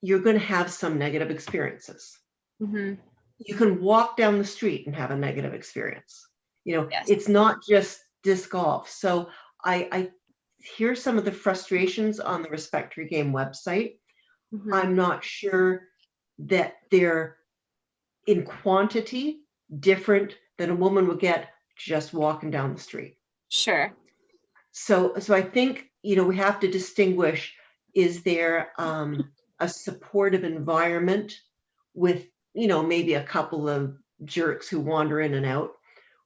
you're going to have some negative experiences. Mm-hmm. You can walk down the street and have a negative experience. Yes. It's not just disc golf. So I hear some of the frustrations on the Respect Her Game website. Mm-hmm. I'm not sure that they're in quantity different than a woman would get just walking down the street. Sure. So I think, we have to distinguish, is there a supportive environment with, maybe a couple of jerks who wander in and out,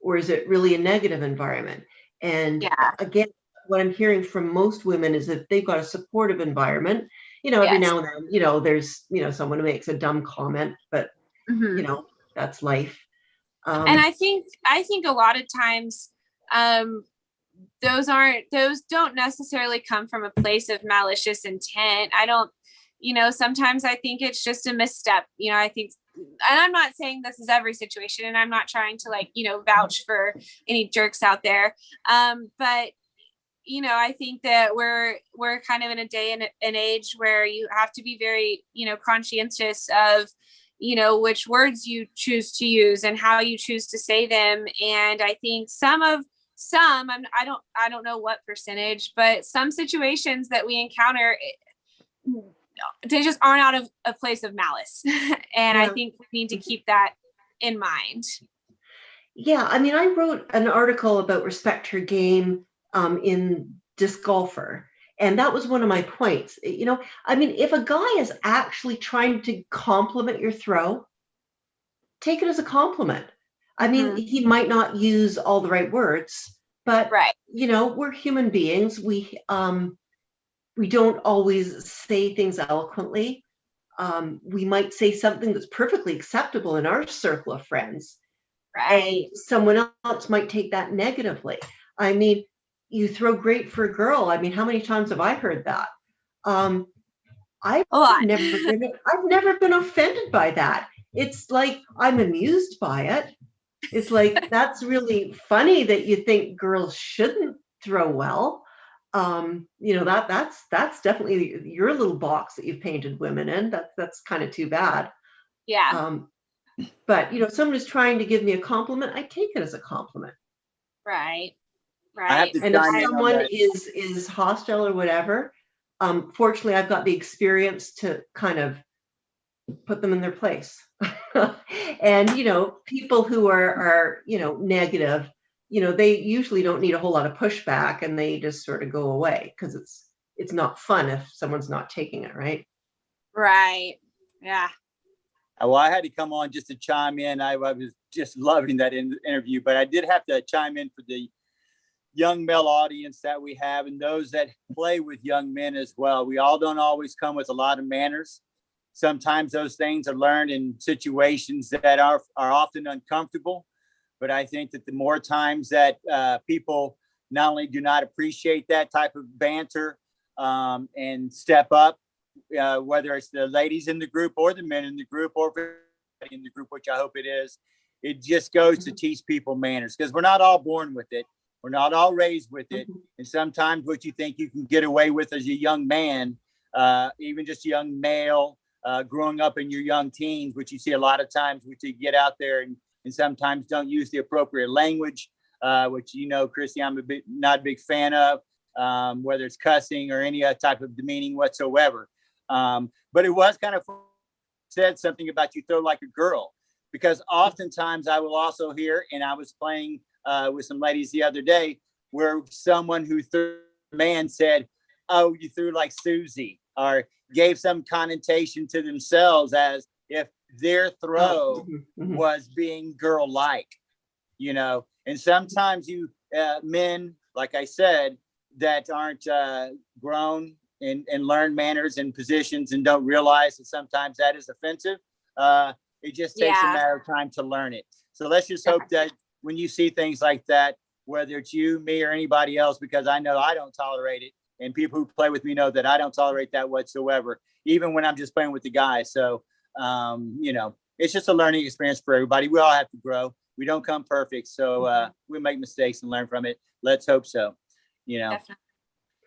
or is it really a negative environment? And again, what I'm hearing from most women is that they've got a supportive environment, every now and then, there's, someone who makes a dumb comment, but that's life. And I think a lot of times, those don't necessarily come from a place of malicious intent. I don't, sometimes I think it's just a misstep. I think, and I'm not saying this is every situation, and I'm not trying to vouch for any jerks out there. But I think that we're kind of in a day and an age where you have to be very, conscientious of, which words you choose to use and how you choose to say them. And I think I don't know what percentage, but some situations that we encounter, they just aren't out of a place of malice. And I think we need to keep that in mind. Yeah, I mean, I wrote an article about Respect Her Game in Disc Golfer, and that was one of my points. I mean, if a guy is actually trying to compliment your throw, take it as a compliment. I mean, he might not use all the right words, but Right. We're human beings. We don't always say things eloquently. We might say something that's perfectly acceptable in our circle of friends. Right. And someone else might take that negatively. I mean, you throw great for a girl. I mean, how many times have I heard that? I've never been offended by that. It's like I'm amused by it. It's like, that's really funny that you think girls shouldn't throw well. That's definitely your little box that you've painted women in. That's kind of too bad. Yeah. But someone is trying to give me a compliment, I take it as a compliment. Right. I have to And if chime in on someone that. is hostile or whatever, fortunately, I've got the experience to kind of put them in their place. And people who are negative, they usually don't need a whole lot of pushback, and they just sort of go away because it's not fun if someone's not taking it right. Right. Yeah. Well, I had to come on just to chime in. I was just loving that interview, but I did have to chime in for the young male audience that we have and those that play with young men as well. We all don't always come with a lot of manners. Sometimes those things are learned in situations that are often uncomfortable. But I think that the more times that people not only do not appreciate that type of banter and step up, whether it's the ladies in the group or the men in the group or in the group, which I hope it is, it just goes to teach people manners, because we're not all born with it. We're not all raised with it. And sometimes what you think you can get away with as a young man, even just a young male, growing up in your young teens, which you see a lot of times, which you get out there and sometimes don't use the appropriate language, which, Christy, I'm not a big fan of, whether it's cussing or any type of demeaning whatsoever. But it was kind of said something about you throw like a girl, because oftentimes I will also hear, and I was playing with some ladies the other day, where someone who threw a man said, "Oh, you threw like Susie," or gave some connotation to themselves as if their throw was being girl-like, and sometimes men, like I said, that aren't grown and learn manners and positions and don't realize that sometimes that is offensive. It just takes a matter of time to learn it. So let's just hope that when you see things like that, whether it's you, me, or anybody else, because I know I don't tolerate it, and people who play with me know that I don't tolerate that whatsoever, even when I'm just playing with the guys. So, it's just a learning experience for everybody. We all have to grow. We don't come perfect. So we make mistakes and learn from it. Let's hope so. Definitely.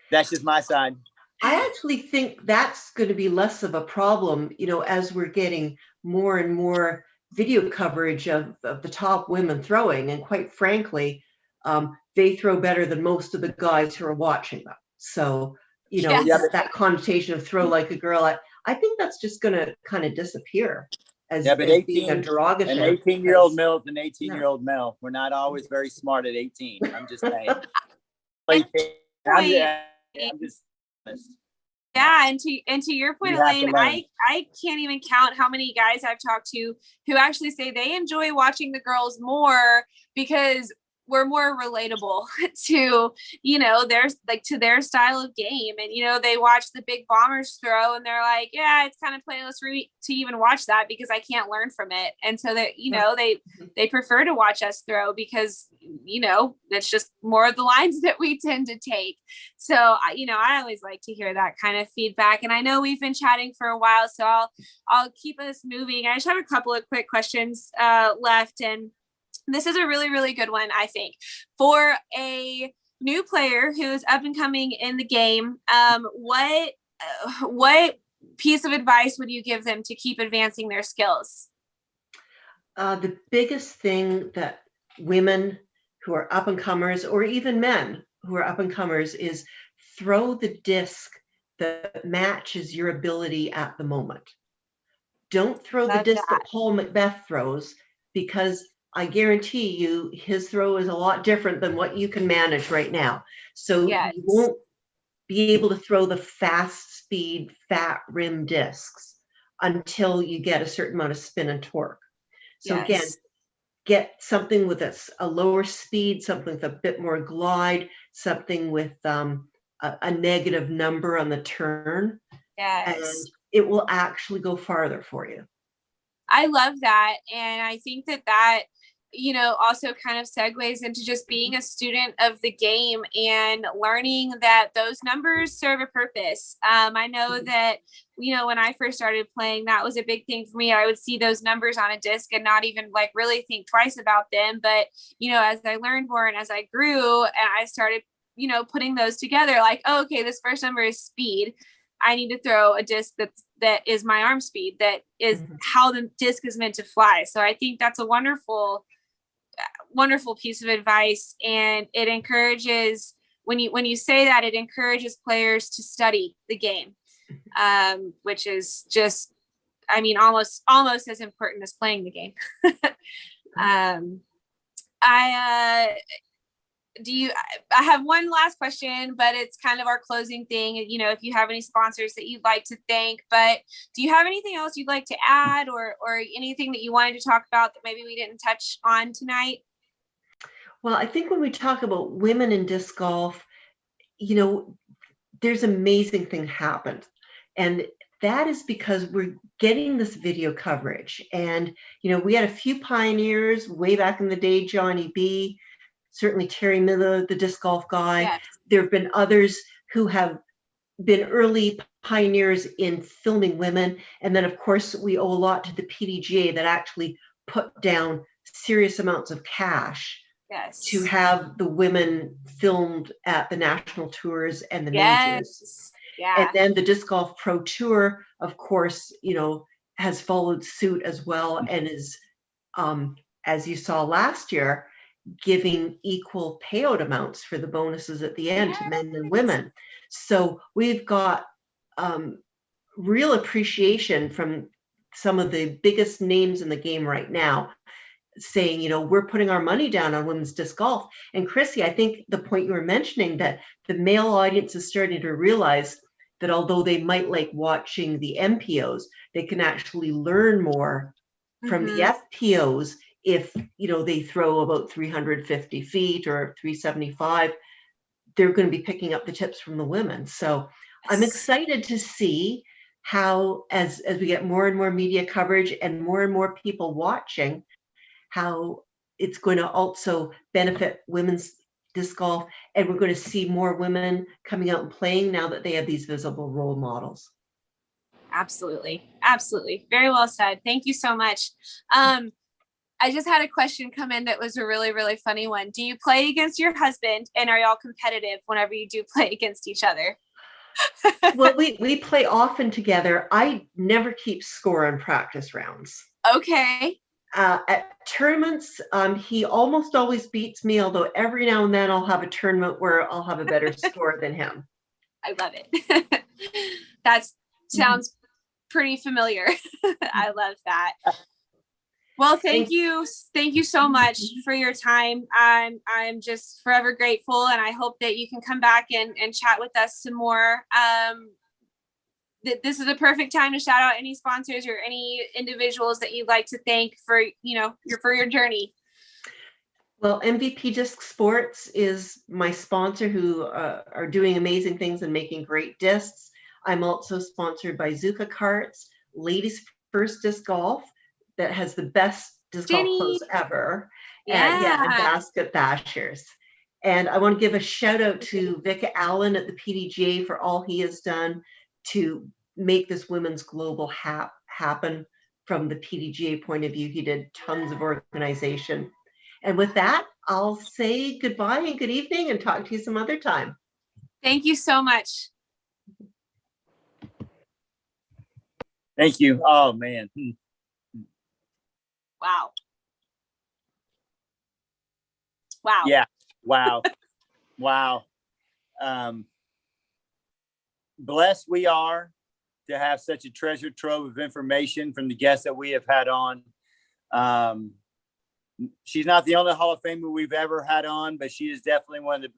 That's just my side. I actually think that's going to be less of a problem, as we're getting more and more video coverage of the top women throwing. And quite frankly, they throw better than most of the guys who are watching them. So, that connotation of throw like a girl, I think that's just going to kind of disappear as being a derogatory. An 18-year-old male is an 18-year-old male. We're not always very smart at 18. I'm just saying. I'm just honest. Yeah, and to your point, Elaine, I can't even count how many guys I've talked to who actually say they enjoy watching the girls more because we're more relatable to, to their style of game. And, they watch the big bombers throw and they're like, yeah, it's kind of pointless for me to even watch that because I can't learn from it. And so that, they prefer to watch us throw because, that's just more of the lines that we tend to take. So, I always like to hear that kind of feedback. And I know we've been chatting for a while, so I'll keep us moving. I just have a couple of quick questions left. And this is a really, really good one, I think, for a new player who is up and coming in the game, what piece of advice would you give them to keep advancing their skills? The biggest thing that women who are up and comers, or even men who are up and comers, is throw the disc that matches your ability at the moment. Don't throw the Love disc that. that Paul Macbeth throws, because I guarantee you his throw is a lot different than what you can manage right now. So Yes. you won't be able to throw the fast speed, fat rim discs until you get a certain amount of spin and torque. So Yes. again, get something with a lower speed, something with a bit more glide, something with a negative number on the turn, and Yes. it will actually go farther for you. I love that. And I think that, you know, also kind of segues into just being a student of the game and learning that those numbers serve a purpose. I know that, you know, when I first started playing, that was a big thing for me. I would see those numbers on a disc and not even like really think twice about them. But, you know, as I learned more and as I grew and I started, you know, putting those together, like, oh, okay, this first number is speed. I need to throw a disc that is my arm speed, that is how the disc is meant to fly. So I think that's a wonderful piece of advice, and it encourages, when you say that, it encourages players to study the game, which is just, I mean, almost as important as playing the game. I have one last question, but it's kind of our closing thing. You know, if you have any sponsors that you'd like to thank, but do you have anything else you'd like to add, or anything that you wanted to talk about that maybe we didn't touch on tonight? Well, I think when we talk about women in disc golf, you know, there's amazing thing happened. And that is because we're getting this video coverage. And, you know, we had a few pioneers way back in the day, Johnny B, certainly Terry Miller, the disc golf guy. Yes. There have been others who have been early pioneers in filming women. And then, of course, we owe a lot to the PDGA that actually put down serious amounts of cash to have the women filmed at the national tours and the majors. Yeah. And then the Disc Golf Pro Tour, of course, you know, has followed suit as well, and is, as you saw last year, giving equal payout amounts for the bonuses at the end to men and women. So we've got real appreciation from some of the biggest names in the game right now, saying, you know, we're putting our money down on women's disc golf. And Chrissy, I think the point you were mentioning, that the male audience is starting to realize that although they might like watching the MPOs, they can actually learn more from the FPOs if, you know, they throw about 350 feet or 375, they're going to be picking up the tips from the women. So I'm excited to see how, as we get more and more media coverage and more people watching, how it's going to also benefit women's disc golf, and we're going to see more women coming out and playing now that they have these visible role models. Absolutely. Very well said. Thank you so much. I just had a question come in that was a really, really funny one. Do you play against your husband, and are y'all competitive whenever you do play against each other? Well, we play often together. I never keep score on practice rounds. Okay. At tournaments, he almost always beats me, although every now and then I'll have a tournament where I'll have a better score than him. I love it. That sounds pretty familiar. I love that. Well, thank you so much for your time. I'm just forever grateful, and I hope that you can come back and chat with us some more. This is a perfect time to shout out any sponsors or any individuals that you'd like to thank for, you know, your journey. Well, MVP Disc Sports is my sponsor, who are doing amazing things and making great discs. I'm also sponsored by Zuka Karts, Ladies First Disc Golf, that has the best disc golf clothes ever. And Basket Bashers. And I want to give a shout out to Vic Allen at the PDGA for all he has done to make this women's global happen from the PDGA point of view. He did tons of organization. And with that, I'll say goodbye and good evening and talk to you some other time. Thank you so much. Thank you. Oh, man. Wow. Wow. Yeah. Wow. Wow. Blessed we are to have such a treasure trove of information from the guests that we have had on. She's not the only Hall of Famer we've ever had on, but she is definitely one of the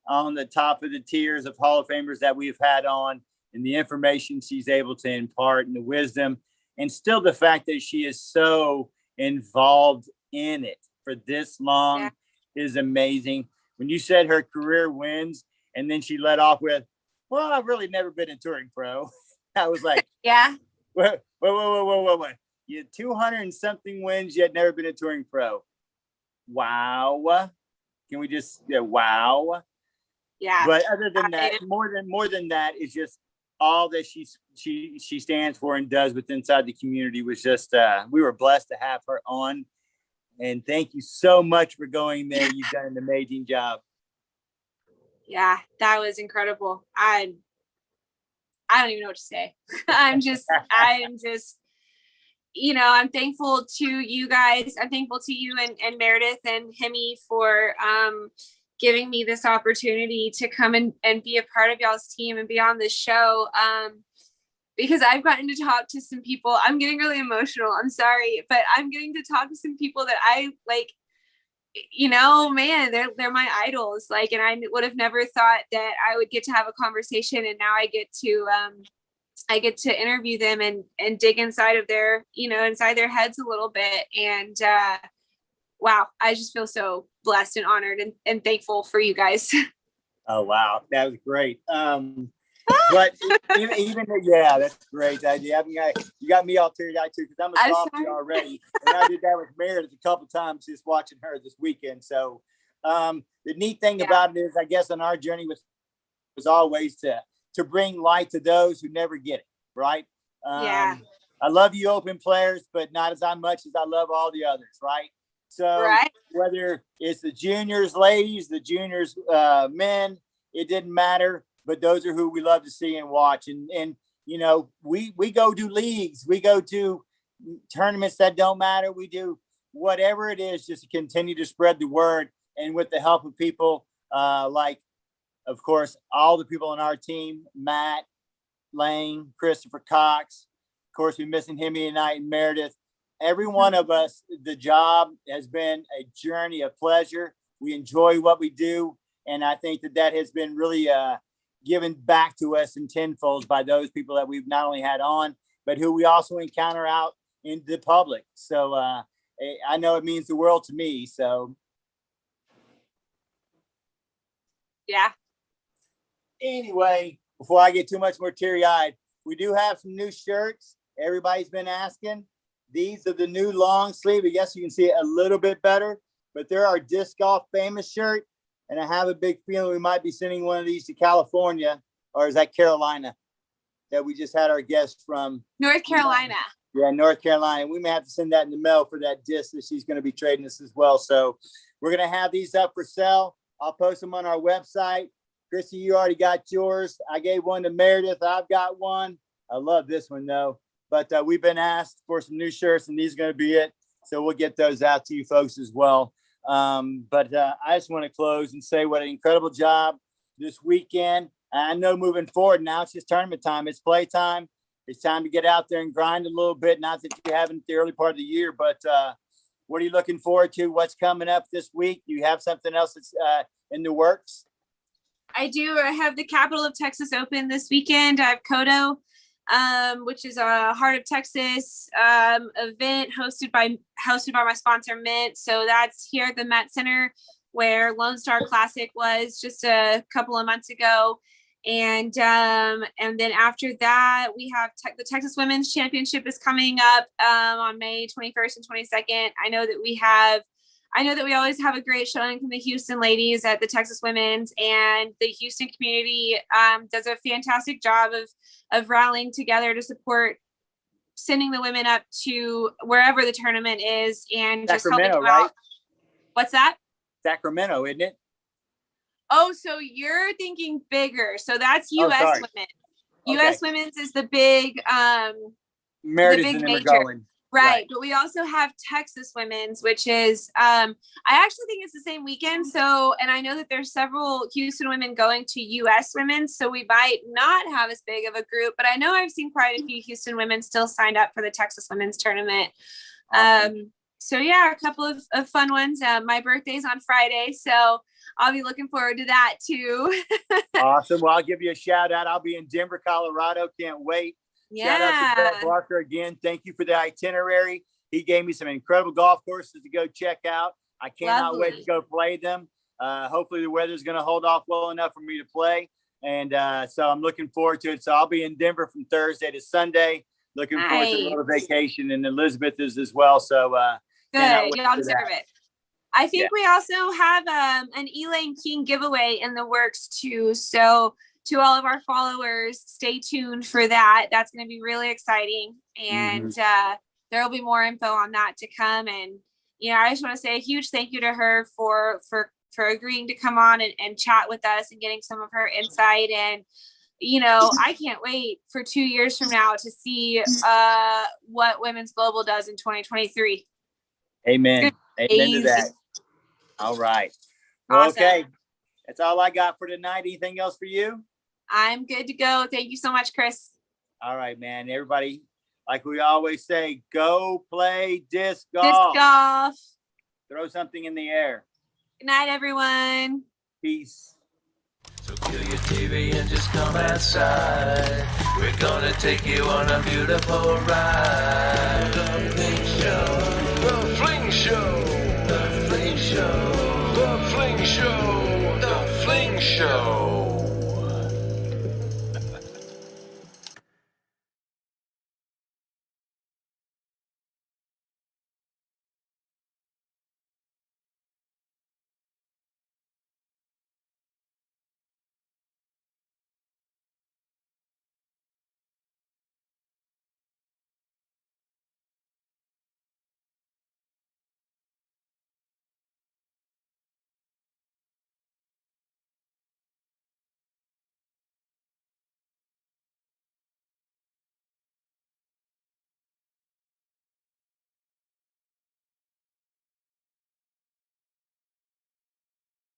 on the top of the tiers of Hall of Famers that we've had on, and the information she's able to impart and the wisdom, and still the fact that she is so involved in it for this long is amazing. When you said her career wins, and then she led off with, well, I've really never been a touring pro. I was like, Yeah. wait. You had 200 and something wins, yet never been a touring pro. Wow. Can we just, wow. Yeah. But other than that, more than that is just all that she stands for and does with inside the community was just, we were blessed to have her on. And thank you so much for going there. You've done an amazing job. Yeah, that was incredible. I don't even know what to say. I'm just, I'm thankful to you guys. I'm thankful to you and Meredith and Hemi for giving me this opportunity to come and be a part of y'all's team and be on this show. Because I've gotten to talk to some people. I'm getting really emotional. I'm sorry, but I'm getting to talk to some people that I like, man, they're my idols. Like, and I would have never thought that I would get to have a conversation, and now I get to interview them and dig inside of their, inside their heads a little bit. And wow, I just feel so blessed and honored and thankful for you guys. Oh, wow. That was great. But even yeah, that's great idea. I mean, you got me all teary eyed too, because I'm a softie already, and I did that with Meredith a couple times just watching her this weekend. So the neat thing about it is, I guess, on our journey was always to bring light to those who never get it. Right? I love you, open players, but not as much as I love all the others. Right? So whether it's the juniors, ladies, the juniors, men, it didn't matter. But those are who we love to see and watch. And we go to leagues, we go to tournaments that don't matter. We do whatever it is just to continue to spread the word. And with the help of people like, of course, all the people on our team, Matt, Lane, Christopher Cox, of course, we're missing Hemi tonight and Meredith. Every one of us, the job has been a journey of pleasure. We enjoy what we do. And I think that has been really given back to us in tenfold by those people that we've not only had on, but who we also encounter out in the public. So I know it means the world to me. So yeah. Anyway, before I get too much more teary-eyed, we do have some new shirts. Everybody's been asking. These are the new long sleeve. I guess you can see it a little bit better, but they're our Disc Golf Famous shirt. And I have a big feeling we might be sending one of these to California, or is that Carolina that we just had our guest from? North Carolina. Yeah, North Carolina. We may have to send that in the mail for that disc that she's going to be trading us as well. So we're going to have these up for sale. I'll post them on our website. Chrissy, you already got yours. I gave one to Meredith. I've got one. I love this one though. But we've been asked for some new shirts, and these are going to be it. So we'll get those out to you folks as well. But I just want to close and say what an incredible job this weekend. I know moving forward now, it's just tournament time. It's play time. It's time to get out there and grind a little bit. Not that you haven't the early part of the year, but what are you looking forward to? What's coming up this week? Do you have something else that's in the works? I do. I have the Capital of Texas Open this weekend. I have Kodo, which is a Heart of Texas event hosted by my sponsor Mint. So that's here at the Met Center, where Lone Star Classic was just a couple of months ago. And then after that, we have the Texas Women's Championship is coming up on May 21st and 22nd. I know that we always have a great showing from the Houston ladies at the Texas Women's, and the Houston community does a fantastic job of rallying together to support sending the women up to wherever the tournament is and just helping them out. What's that? Sacramento, isn't it? Oh, so you're thinking bigger. So that's Oh, US sorry. women. Okay. US women's is the big Meredith big and them are major. going. right. Right. But we also have Texas women's, which is I actually think it's the same weekend. So and I know that there's several Houston women going to US women's, so we might not have as big of a group, but I know I've seen quite a few Houston women still signed up for the Texas women's tournament. Awesome. So yeah, a couple of fun ones. My birthday's on Friday, so I'll be looking forward to that too. Awesome. Well, I'll give you a shout out. I'll be in Denver, Colorado. Can't wait. Shout out to Brett Yeah. Barker again. Thank you for the itinerary. He gave me some incredible golf courses to go check out. I cannot wait to Lovely. go play them. Hopefully the weather's going to hold off well enough for me to play. And so I'm looking forward to it. So I'll be in Denver from Thursday to Sunday. Looking forward to a little Nice. vacation, and Elizabeth is as well. So cannot Good. wait Y'all for deserve that. it. I think we also have an Elaine King giveaway in the works too. So to all of our followers, stay tuned for that. That's going to be really exciting. And there will be more info on that to come. And, you know, I just want to say a huge thank you to her for agreeing to come on and chat with us and getting some of her insight. And, you know, I can't wait for 2 years from now to see what Women's Global does in 2023. Amen. Amen to that. Amazing. All right. Well, Awesome. okay. That's all I got for tonight. Anything else for you? I'm good to go. Thank you so much, Chris. All right, man. Everybody, like we always say, go play disc golf. Disc golf. Throw something in the air. Good night, everyone. Peace. So kill your TV and just come outside. We're gonna take you on a beautiful ride.